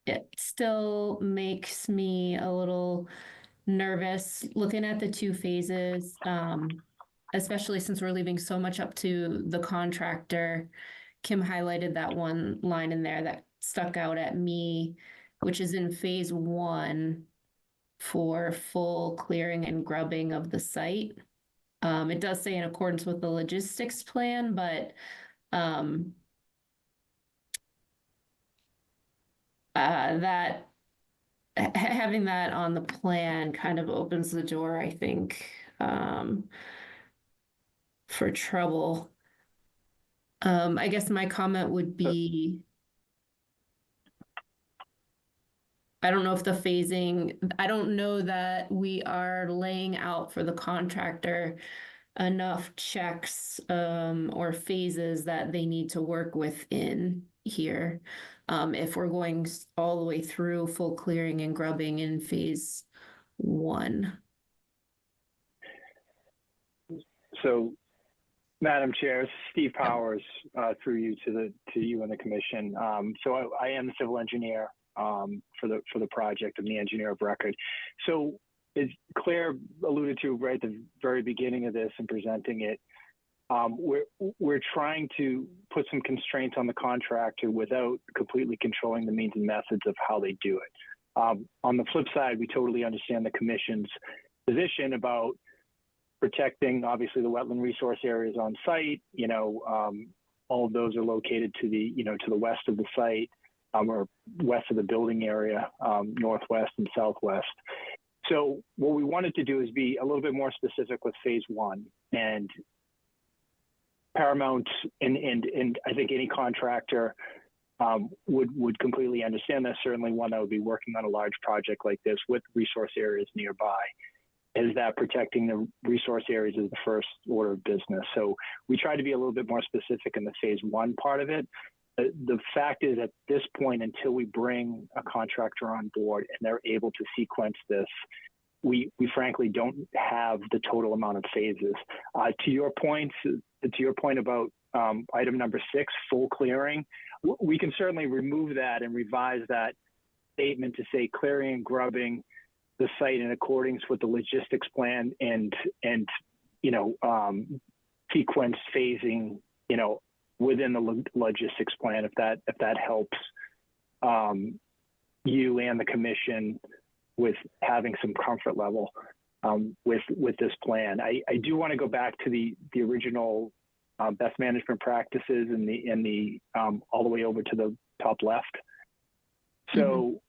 it still makes me a little nervous looking at the two phases, especially since we're leaving so much up to the contractor. Kim highlighted that one line in there that stuck out at me, which is in phase 1 for full clearing and grubbing of the site. It does say in accordance with the logistics plan, but that having that on the plan kind of opens the door, I think, for trouble. I guess my comment would be, I don't know if the phasing, I don't know that we are laying out for the contractor enough checks or phases that they need to work within here. If we're going all the way through full clearing and grubbing in phase 1. So, Madam Chair, Steve Powers, through you to you and the commission. So I am the civil engineer for the project. I'm the engineer of record. So as Claire alluded to right at the very beginning of this and presenting it, we're trying to put some constraints on the contractor without completely controlling the means and methods of how they do it. On the flip side, we totally understand the commission's position about protecting, obviously, the wetland resource areas on site. All of those are located to the west of the site, or west of the building area, northwest and southwest. So what we wanted to do is be a little bit more specific with phase 1, and Paramount and I think any contractor would completely understand this. Certainly one that would be working on a large project like this with resource areas nearby, is that protecting the resource areas is the first order of business. So we try to be a little bit more specific in the phase 1 part of it. The fact is, at this point, until we bring a contractor on board and they're able to sequence this, we frankly don't have the total amount of phases. To your point about item number 6, full clearing, we can certainly remove that and revise that statement to say clearing and grubbing the site in accordance with the logistics plan and sequence phasing, within the logistics plan, if that helps you and the commission with having some comfort level with this plan. I do want to go back to the original best management practices and the all the way over to the top left. So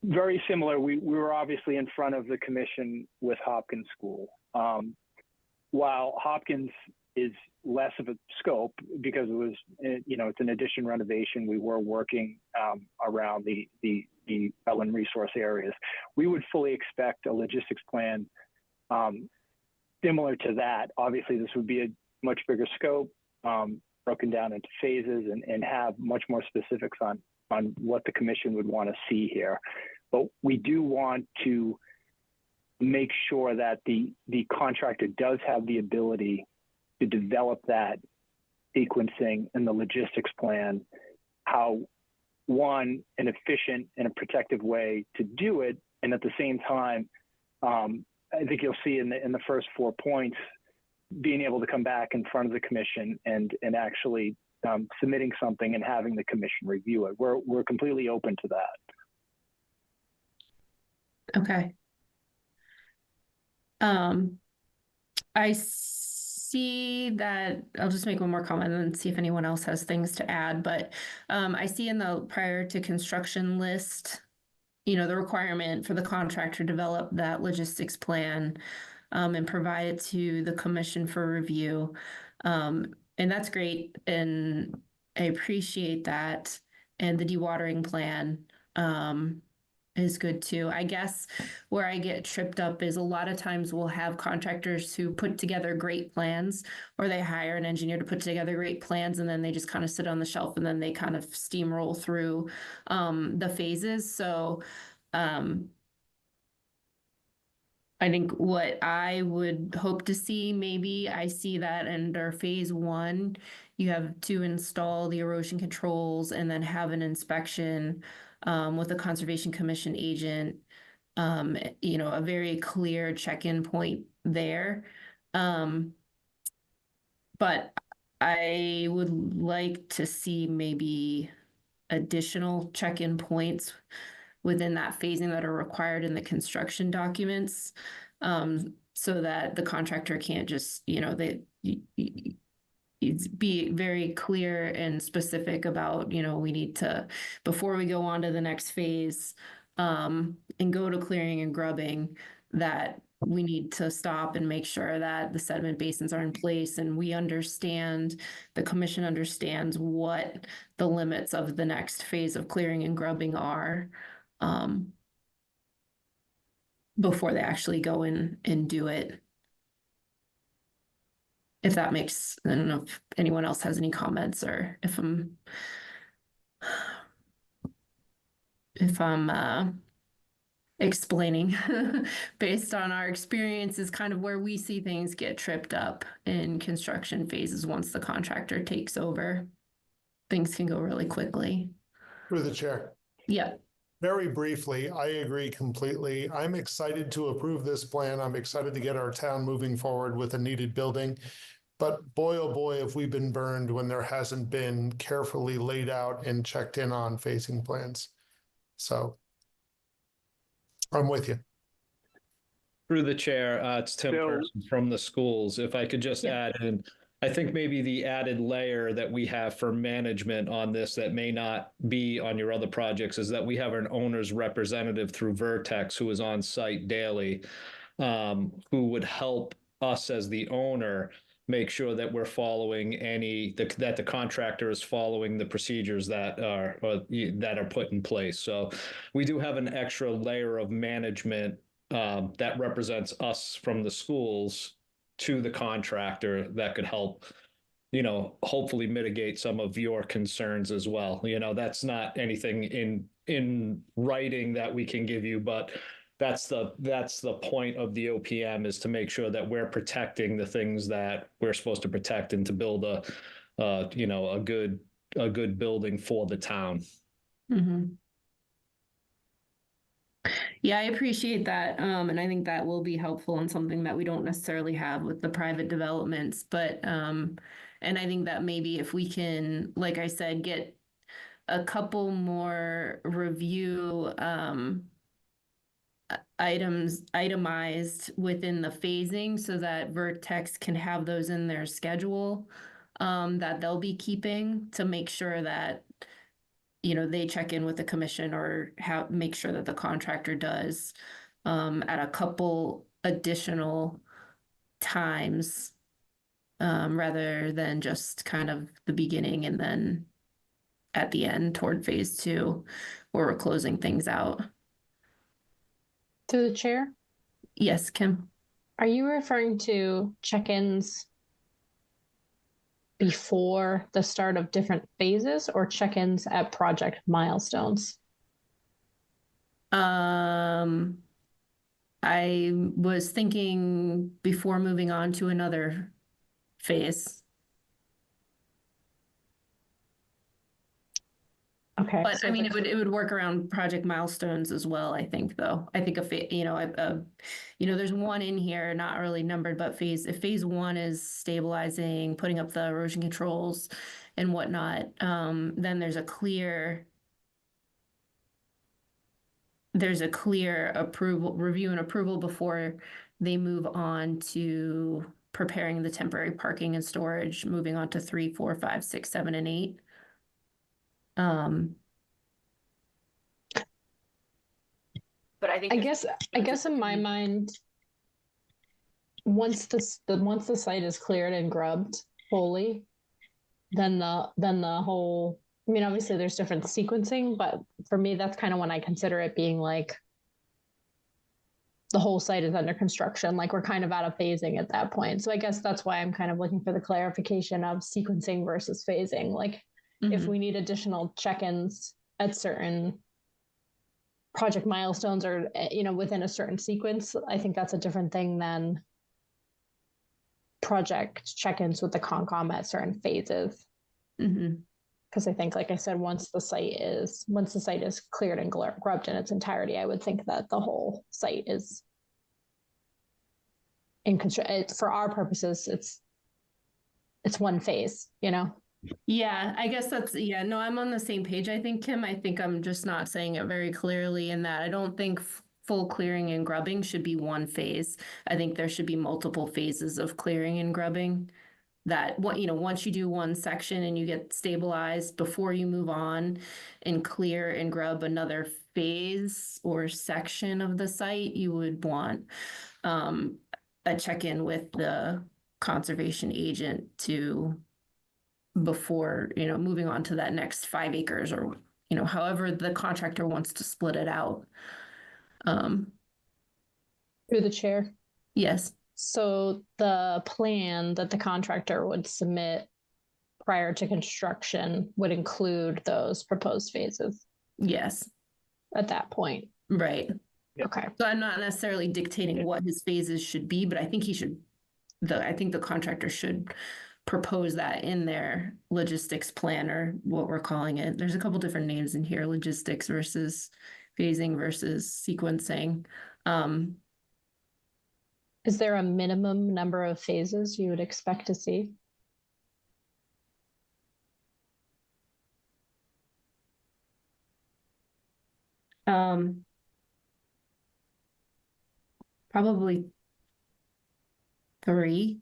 very similar. We were obviously in front of the commission with Hopkins School. While Hopkins is less of a scope because it was, it's an addition renovation. We were working around the wetland resource areas. We would fully expect a logistics plan similar to that. Obviously, this would be a much bigger scope, broken down into phases, and have much more specifics on what the commission would want to see here. But we do want to make sure that the contractor does have the ability to develop that sequencing and the logistics plan, how an efficient and a protective way to do it. And at the same time, I think you'll see in the first 4 points, being able to come back in front of the commission and actually submitting something and having the commission review it. We're completely open to that. Okay. I see that, I'll just make one more comment and see if anyone else has things to add, but I see in the prior to construction list, the requirement for the contractor to develop that logistics plan and provide it to the commission for review. And that's great. And I appreciate that. And the dewatering plan is good too. I guess where I get tripped up is a lot of times we'll have contractors who put together great plans, or they hire an engineer to put together great plans, and then they just kind of sit on the shelf and then they kind of steamroll through the phases. So I think what I would hope to see, maybe I see that under phase 1, you have to install the erosion controls and then have an inspection with a Conservation Commission agent, a very clear check-in point there. But I would like to see maybe additional check-in points within that phasing that are required in the construction documents, so that the contractor can't just, be very clear and specific about, we need to, before we go on to the next phase, and go to clearing and grubbing, that we need to stop and make sure that the sediment basins are in place and we understand, the commission understands what the limits of the next phase of clearing and grubbing are, before they actually go in and do it. If that makes, I don't know if anyone else has any comments, or if I'm explaining based on our experiences, kind of where we see things get tripped up in construction phases. Once the contractor takes over, things can go really quickly. Through the chair. Yeah. Very briefly, I agree completely. I'm excited to approve this plan. I'm excited to get our town moving forward with a needed building. But boy, oh boy, have we been burned when there hasn't been carefully laid out and checked in on phasing plans. So I'm with you. Through the chair, it's Tim Person from the schools. If I could just add in, I think maybe the added layer that we have for management on this that may not be on your other projects is that we have an owner's representative through Vertex who is on site daily, who would help us as the owner make sure that we're following that the contractor is following the procedures that are put in place. So we do have an extra layer of management that represents us from the schools to the contractor that could help, hopefully mitigate some of your concerns as well. That's not anything in writing that we can give you, but that's the point of the OPM, is to make sure that we're protecting the things that we're supposed to protect and to build a good building for the town. Mm-hmm. Yeah, I appreciate that. And I think that will be helpful and something that we don't necessarily have with the private developments. But, and I think that maybe if we can, like I said, get a couple more review items itemized within the phasing so that Vertex can have those in their schedule, that they'll be keeping to make sure that they check in with the commission, or make sure that the contractor does at a couple additional times, rather than just kind of the beginning and then at the end toward phase 2, where we're closing things out. Through the chair? Yes, Kim. Are you referring to check-ins before the start of different phases, or check-ins at project milestones? I was thinking before moving on to another phase. Okay. But so I mean, the- it would work around project milestones as well, I think, though. I think there's one in here, not really numbered, but if phase one is stabilizing, putting up the erosion controls and whatnot, then there's a clear review and approval before they move on to preparing the temporary parking and storage, moving on to 3, 4, 5, 6, 7, and 8. But I think I guess in my mind, once the site is cleared and grubbed fully, then the whole, I mean, obviously there's different sequencing, but for me, that's kind of when I consider it being like the whole site is under construction. Like we're kind of out of phasing at that point. So I guess that's why I'm kind of looking for the clarification of sequencing versus phasing. Like if we need additional check-ins at certain project milestones or, within a certain sequence, I think that's a different thing than project check-ins with the Concom at certain phases. Because I think, like I said, once the site is cleared and grubbed in its entirety, I would think that the whole site is in construction. For our purposes, it's one phase, Yeah, I guess no, I'm on the same page, I think, Kim. I think I'm just not saying it very clearly in that I don't think full clearing and grubbing should be one phase. I think there should be multiple phases of clearing and grubbing. That once you do one section and you get stabilized, before you move on and clear and grub another phase or section of the site, you would want a check-in with the conservation agent before moving on to that next 5 acres or however the contractor wants to split it out. Through the chair. Yes. So the plan that the contractor would submit prior to construction would include those proposed phases. Yes. At that point. Right. Okay. So I'm not necessarily dictating what his phases should be, but I think I think the contractor should propose that in their logistics plan, or what we're calling it. There's a couple different names in here: logistics versus phasing versus sequencing. Is there a minimum number of phases you would expect to see? Probably 3.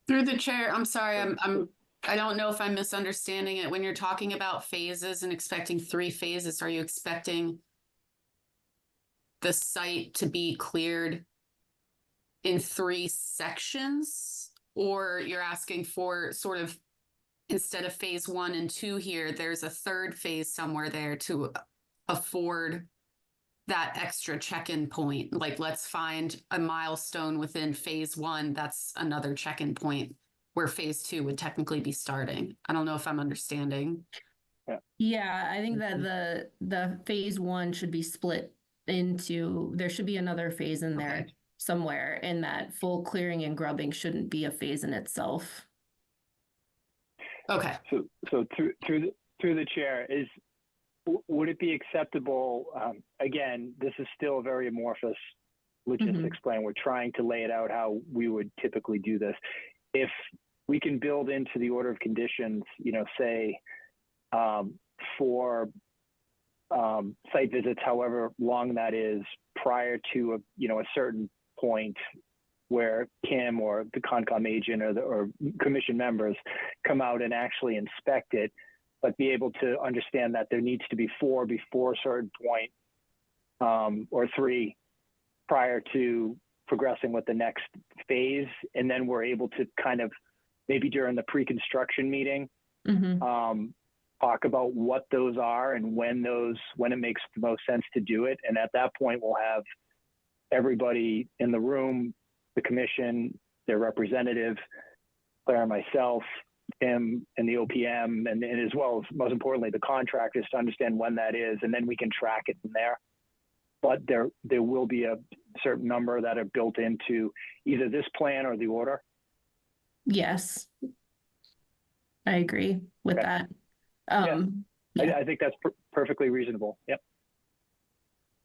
Through the chair, I'm sorry, I don't know if I'm misunderstanding it. When you're talking about phases and expecting 3 phases, are you expecting the site to be cleared in 3 sections? Or you're asking for sort of, instead of phase 1 and 2 here, there's a 3rd phase somewhere there to afford that extra check-in point? Like, let's find a milestone within phase 1 that's another check-in point where phase 2 would technically be starting. I don't know if I'm understanding. Yeah, I think that the phase 1 should be split into, there should be another phase in there somewhere, and that full clearing and grubbing shouldn't be a phase in itself. Okay. So through the chair, would it be acceptable? Again, this is still a very amorphous logistics plan. We're trying to lay it out how we would typically do this. If we can build into the order of conditions, say for site visits, however long that is, prior to a certain point where Kim or the Concom agent or commission members come out and actually inspect it, but be able to understand that there needs to be 4 before a certain point, or 3 prior to progressing with the next phase. And then we're able to kind of, maybe during the pre-construction meeting, talk about what those are and when it makes the most sense to do it. And at that point, we'll have everybody in the room, the commission, their representative, Claire, myself, Tim, and the OPM, and as well as, most importantly, the contractors, to understand when that is, and then we can track it from there. But there will be a certain number that are built into either this plan or the order. Yes. I agree with Okay. that. Yeah. Yeah. I think that's perfectly reasonable. Yep.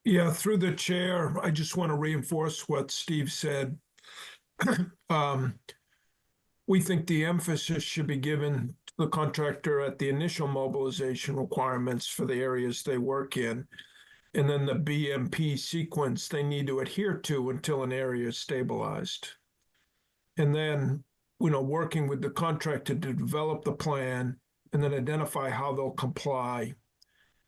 Yeah, through the chair, I just want to reinforce what Steve said. We think the emphasis should be given to the contractor at the initial mobilization requirements for the areas they work in. And then the BMP sequence they need to adhere to until an area is stabilized. And then, working with the contractor to develop the plan and then identify how they'll comply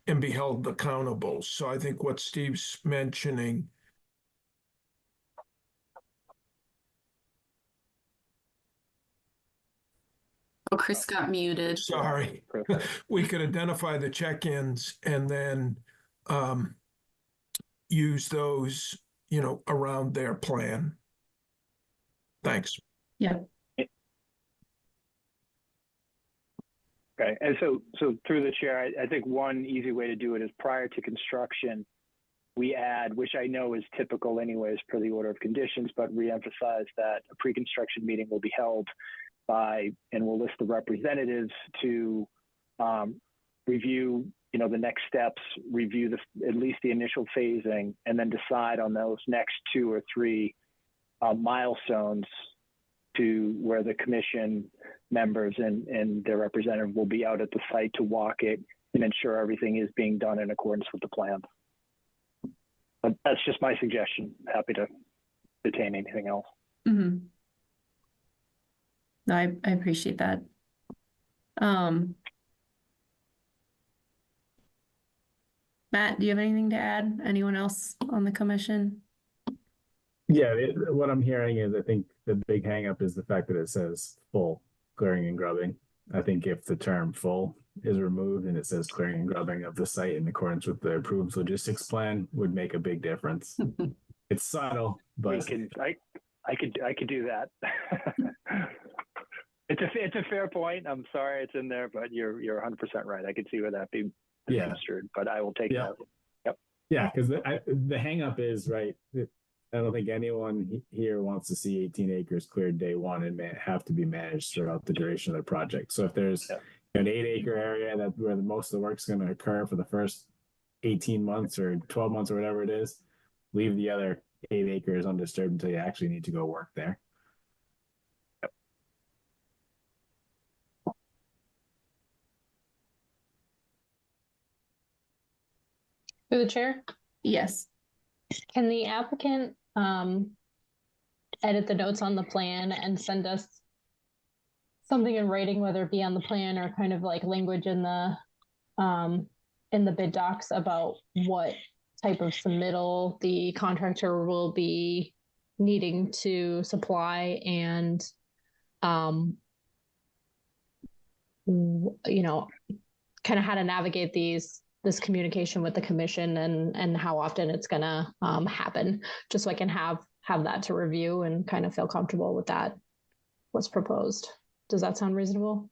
and be held accountable. So I think what Steve's mentioning. Oh, Chris got muted. Sorry. We could identify the check-ins and then use those, around their plan. Thanks. Yeah. Okay, and so through the chair, I think one easy way to do it is prior to construction, we add, which I know is typical anyways per the order of conditions, but reemphasize that a pre-construction meeting will be held by, and we'll list the representatives to review, the next steps, review at least the initial phasing, and then decide on those next 2 or 3 milestones to where the commission members and their representative will be out at the site to walk it and ensure everything is being done in accordance with the plan. But that's just my suggestion. Happy to entertain anything else. Mm-hmm. No, I appreciate that. Matt, do you have anything to add? Anyone else on the commission? Yeah, what I'm hearing is I think the big hangup is the fact that it says full clearing and grubbing. I think if the term full is removed and it says clearing and grubbing of the site in accordance with the approved logistics plan would make a big difference. It's subtle, but I could do that. It's a fair point. I'm sorry it's in there, but you're 100% right. I could see where that be construed, but I will take that. Yep. Yeah, because the hang up is right. I don't think anyone here wants to see 18 acres cleared day one and have to be managed throughout the duration of the project. So if there's an 8-acre area where most of the work's going to occur for the first 18 months or 12 months or whatever it is, leave the other 8 acres undisturbed until you actually need to go work there. Through the chair? Yes. Can the applicant edit the notes on the plan and send us something in writing, whether it be on the plan or kind of like language in the bid docs about what type of submittal the contractor will be needing to supply and kind of how to navigate this communication with the commission and how often it's going to happen, just so I can have that to review and kind of feel comfortable with that, what's proposed. Does that sound reasonable?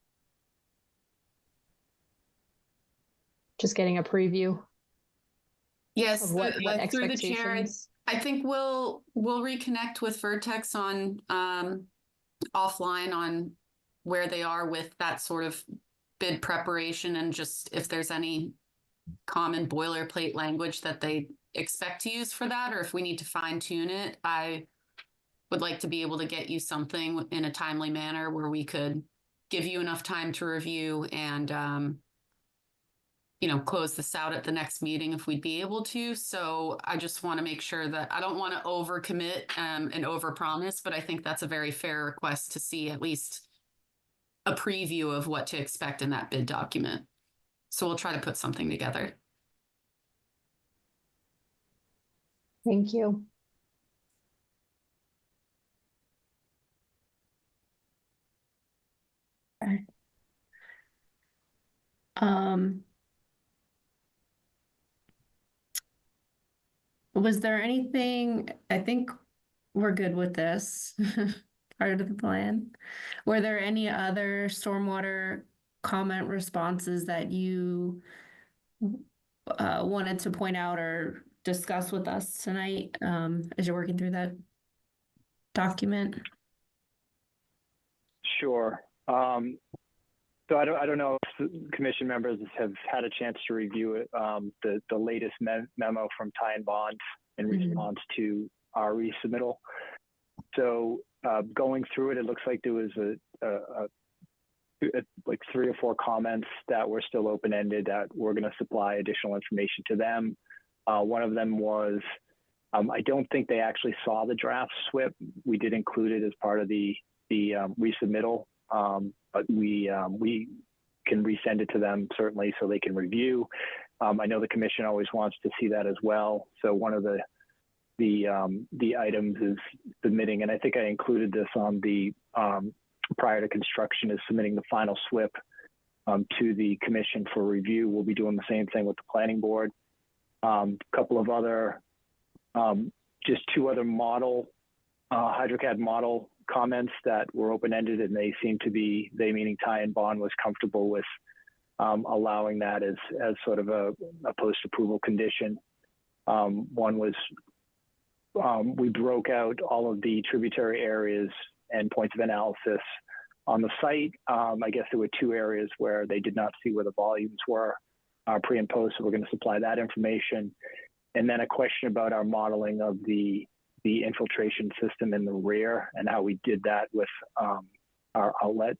Just getting a preview. Yes, of what through the chair, expectations. I think we'll reconnect with Vertex on offline on where they are with that sort of bid preparation and just if there's any common boilerplate language that they expect to use for that, or if we need to fine tune it. I would like to be able to get you something in a timely manner where we could give you enough time to review and close this out at the next meeting if we'd be able to. So I just want to make sure that I don't want to overcommit and overpromise, but I think that's a very fair request to see at least a preview of what to expect in that bid document. So we'll try to put something together. Thank you. Okay. Was there anything, I think we're good with this part of the plan. Were there any other stormwater comment responses that you wanted to point out or discuss with us tonight as you're working through that document? Sure. So I don't know if commission members have had a chance to review it, the latest memo from Ty and Bond in response to our resubmittal. So going through it, it looks like there was like 3 or 4 comments that were still open-ended that we're going to supply additional information to them. One of them was, I don't think they actually saw the draft SWIP. We did include it as part of the resubmittal, but we can resend it to them certainly so they can review. I know the commission always wants to see that as well. So one of the items is submitting, and I think I included this on the prior to construction, is submitting the final SWIP to the commission for review. We'll be doing the same thing with the planning board. A couple of other, just 2 other model, HydroCAD model comments that were open-ended, and they seem to be, they meaning Ty and Bond, was comfortable with allowing that as sort of a post-approval condition. One was, we broke out all of the tributary areas and points of analysis on the site. I guess there were 2 areas where they did not see where the volumes were pre and post, so we're going to supply that information. And then a question about our modeling of the infiltration system in the rear and how we did that with our outlet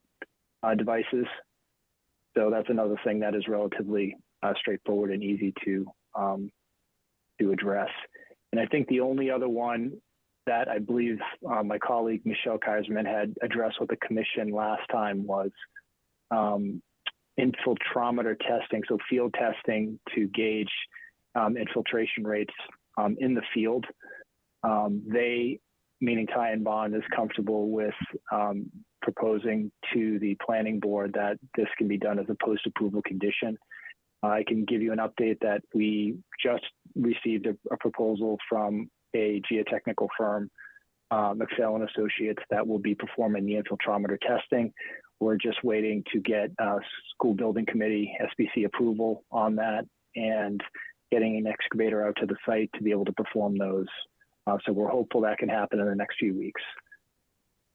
devices. So that's another thing that is relatively straightforward and easy to address. And I think the only other one that I believe my colleague Michelle Kaiserman had addressed with the commission last time was infiltrometer testing, so field testing to gauge infiltration rates in the field. They, meaning Ty and Bond, is comfortable with proposing to the planning board that this can be done as a post-approval condition. I can give you an update that we just received a proposal from a geotechnical firm, McPhail & Associates, that will be performing the infiltrometer testing. We're just waiting to get school building committee, SBC, approval on that and getting an excavator out to the site to be able to perform those. So we're hopeful that can happen in the next few weeks.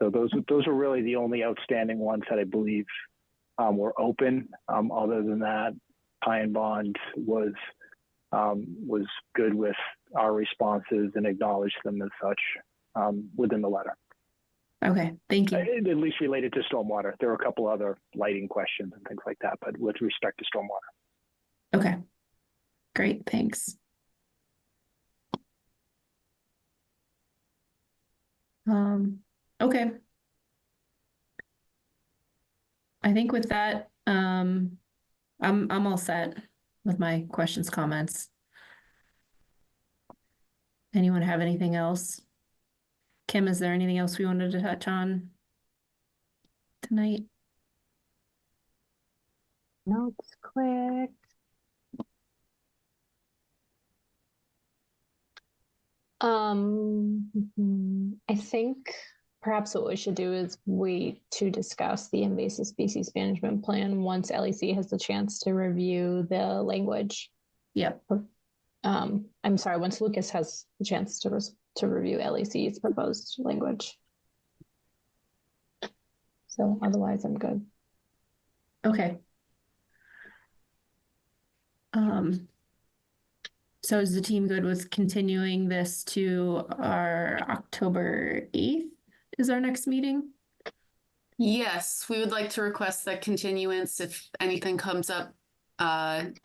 So those are really the only outstanding ones that I believe were open. Other than that, Ty and Bond was good with our responses and acknowledged them as such within the letter. Okay, thank you. At least related to stormwater. There were a couple other lighting questions and things like that, but with respect to stormwater. Okay, great, thanks. Okay. I think with that, I'm all set with my questions, comments. Anyone have anything else? Kim, is there anything else we wanted to touch on tonight? Notes quick. I think perhaps what we should do is wait to discuss the invasive species management plan once LEC has the chance to review the language. Yep. I'm sorry, once Lucas has the chance to review LEC's proposed language. So otherwise I'm good. Okay. So is the team good with continuing this to our October 8th is our next meeting? Yes, we would like to request that continuance. If anything comes up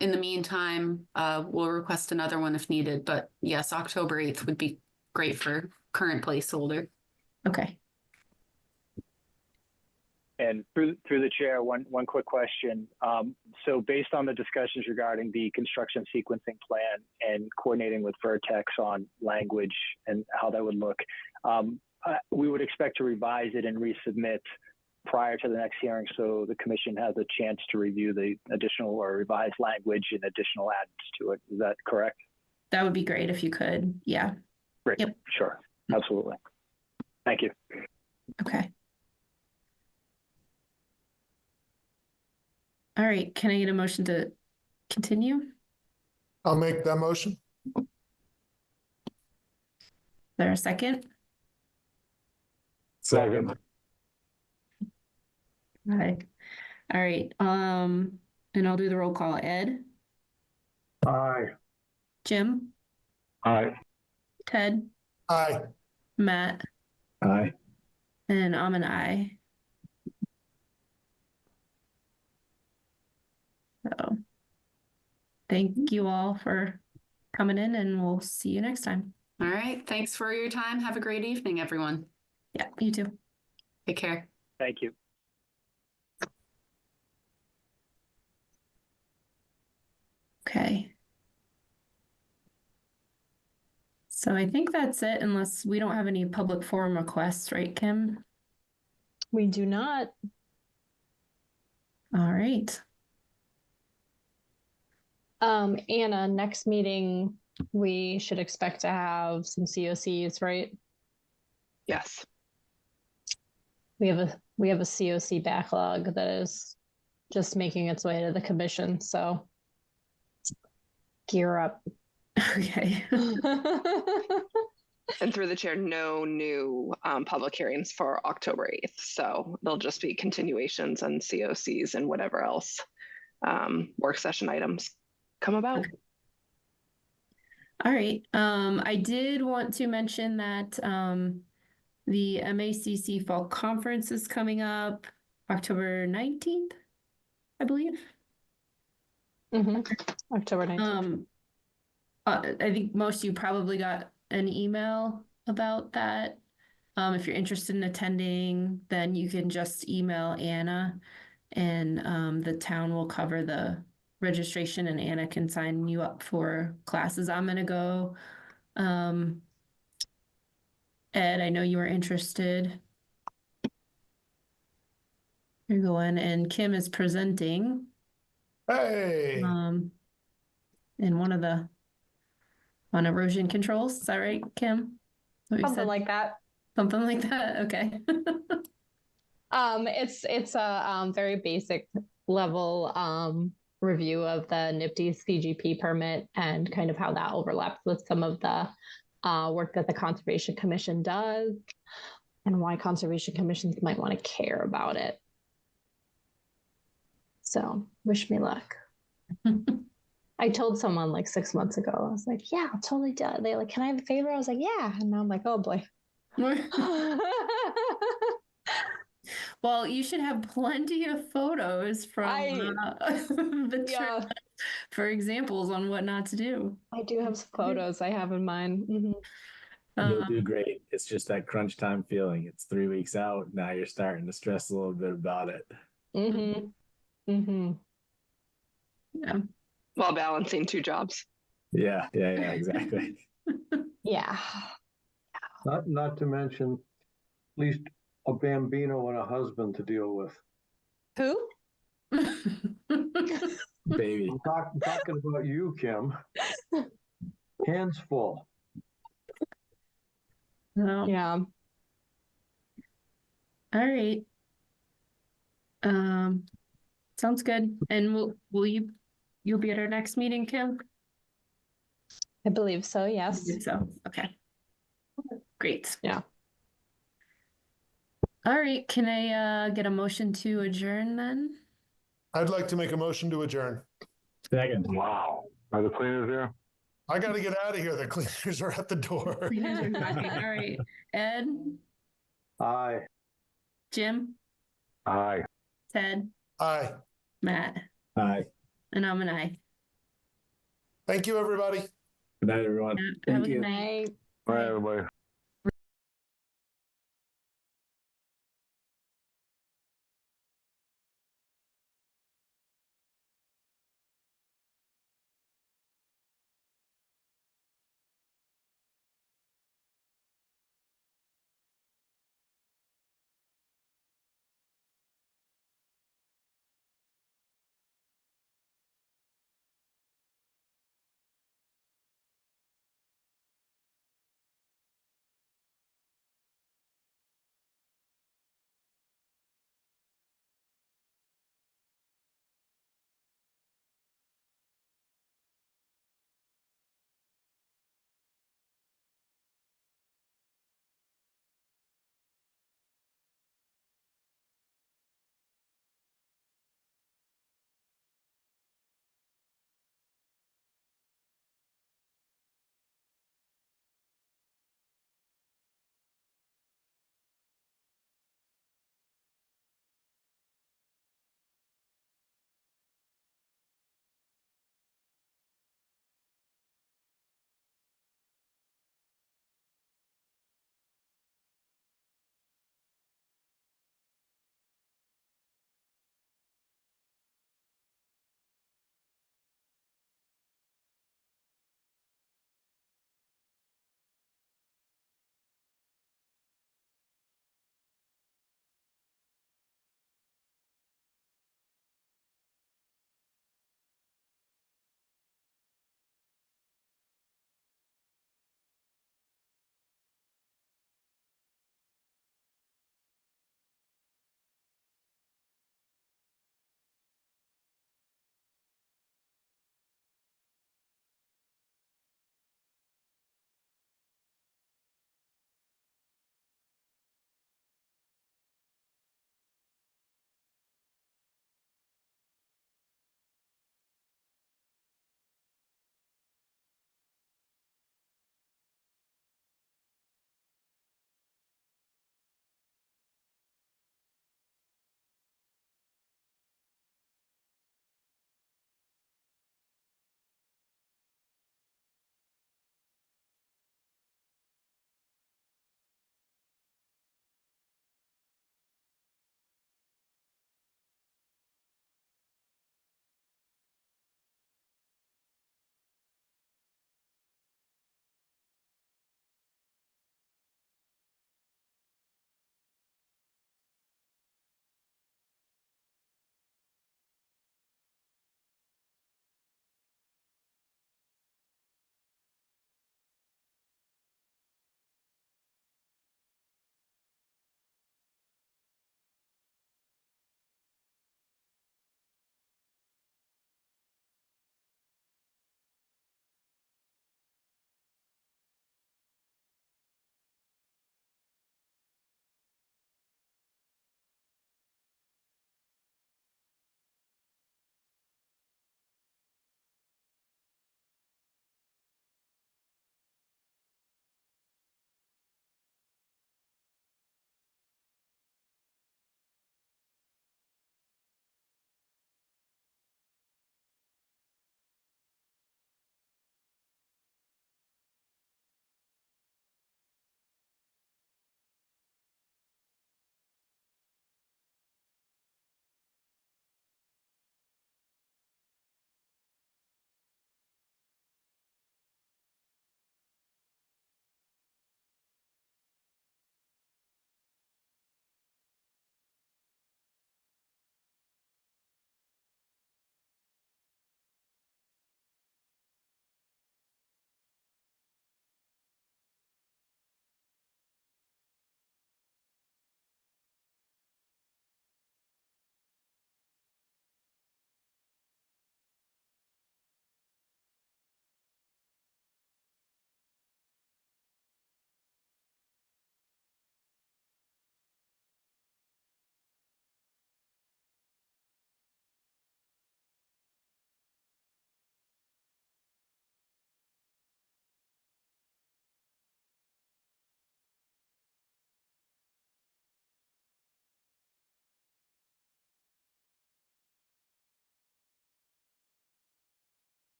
in the meantime, we'll request another one if needed. But yes, October 8th would be great for current placeholder. Okay. And through the chair, one quick question. So based on the discussions regarding the construction sequencing plan and coordinating with Vertex on language and how that would look, we would expect to revise it and resubmit prior to the next hearing, so the commission has a chance to review the additional or revised language and additional adds to it. Is that correct? That would be great if you could. Yeah. Great. Yep. Sure. Absolutely. Thank you. Okay. All right. Can I get a motion to continue? I'll make that motion. Is there a second? Second. All right. All right, and I'll do the roll call. Ed, Aye. Jim, Aye. Ted, Aye. Matt, Aye. and I'm an aye. So, thank you all for coming in, and we'll see you next time. All right. Thanks for your time. Have a great evening, everyone. Yeah, you too. Take care. Thank you. Okay. So I think that's it, unless we don't have any public forum requests, right, Kim? We do not. All right. Anna, next meeting, we should expect to have some COCs, right? Yes. We have a COC backlog that is just making its way to the commission, so gear up. Okay. And through the chair, no new public hearings for October 8th. So they'll just be continuations and COCs and whatever else work session items come about. Okay. All right. I did want to mention that the MACC Fall Conference is coming up October 19th, I believe. October 19th. I think most of you probably got an email about that. If you're interested in attending, then you can just email Anna, and the town will cover the registration, and Anna can sign you up for classes. I'm gonna go. Ed, I know you were interested. You're going, and Kim is presenting. Hey. In one of the on erosion controls. Is that right, Kim? What you Something said? like that. Something like that. Okay. It's a very basic level review of the NIPD's CGP permit and kind of how that overlaps with some of the work that the Conservation Commission does and why Conservation Commissions might want to care about it. So wish me luck. I told someone like 6 months ago, I was like, yeah, I'll totally do it. They like, can I have a favor? I was like, yeah. And now I'm like, oh boy. Well, you should have plenty of photos from the trip for examples on what not to do. I do have some photos I have in mind. You'll do great. It's just that crunch time feeling. It's 3 weeks out. Now you're starting to stress a little bit about it. Yeah. While balancing 2 jobs. Yeah, exactly. Yeah. Not to mention at least a Bambino and a husband to deal with. Who? Baby. I'm talking about you, Kim. Hands full. No. Yeah. All right. Sounds good. And you'll be at our next meeting, Kim? I believe so, yes. So, okay. Great. Yeah. All right. Can I get a motion to adjourn then? I'd like to make a motion to adjourn. Second. Wow. Are the cleaners there? I got to get out of here. The cleaners are at the door. Cleaners are knocking. All right. Ed? Aye. Jim? Aye. Ted? Aye. Matt? Aye. And I'm an aye. Thank you, everybody. Good night, everyone. Have a Thank you. good night. Bye, everybody.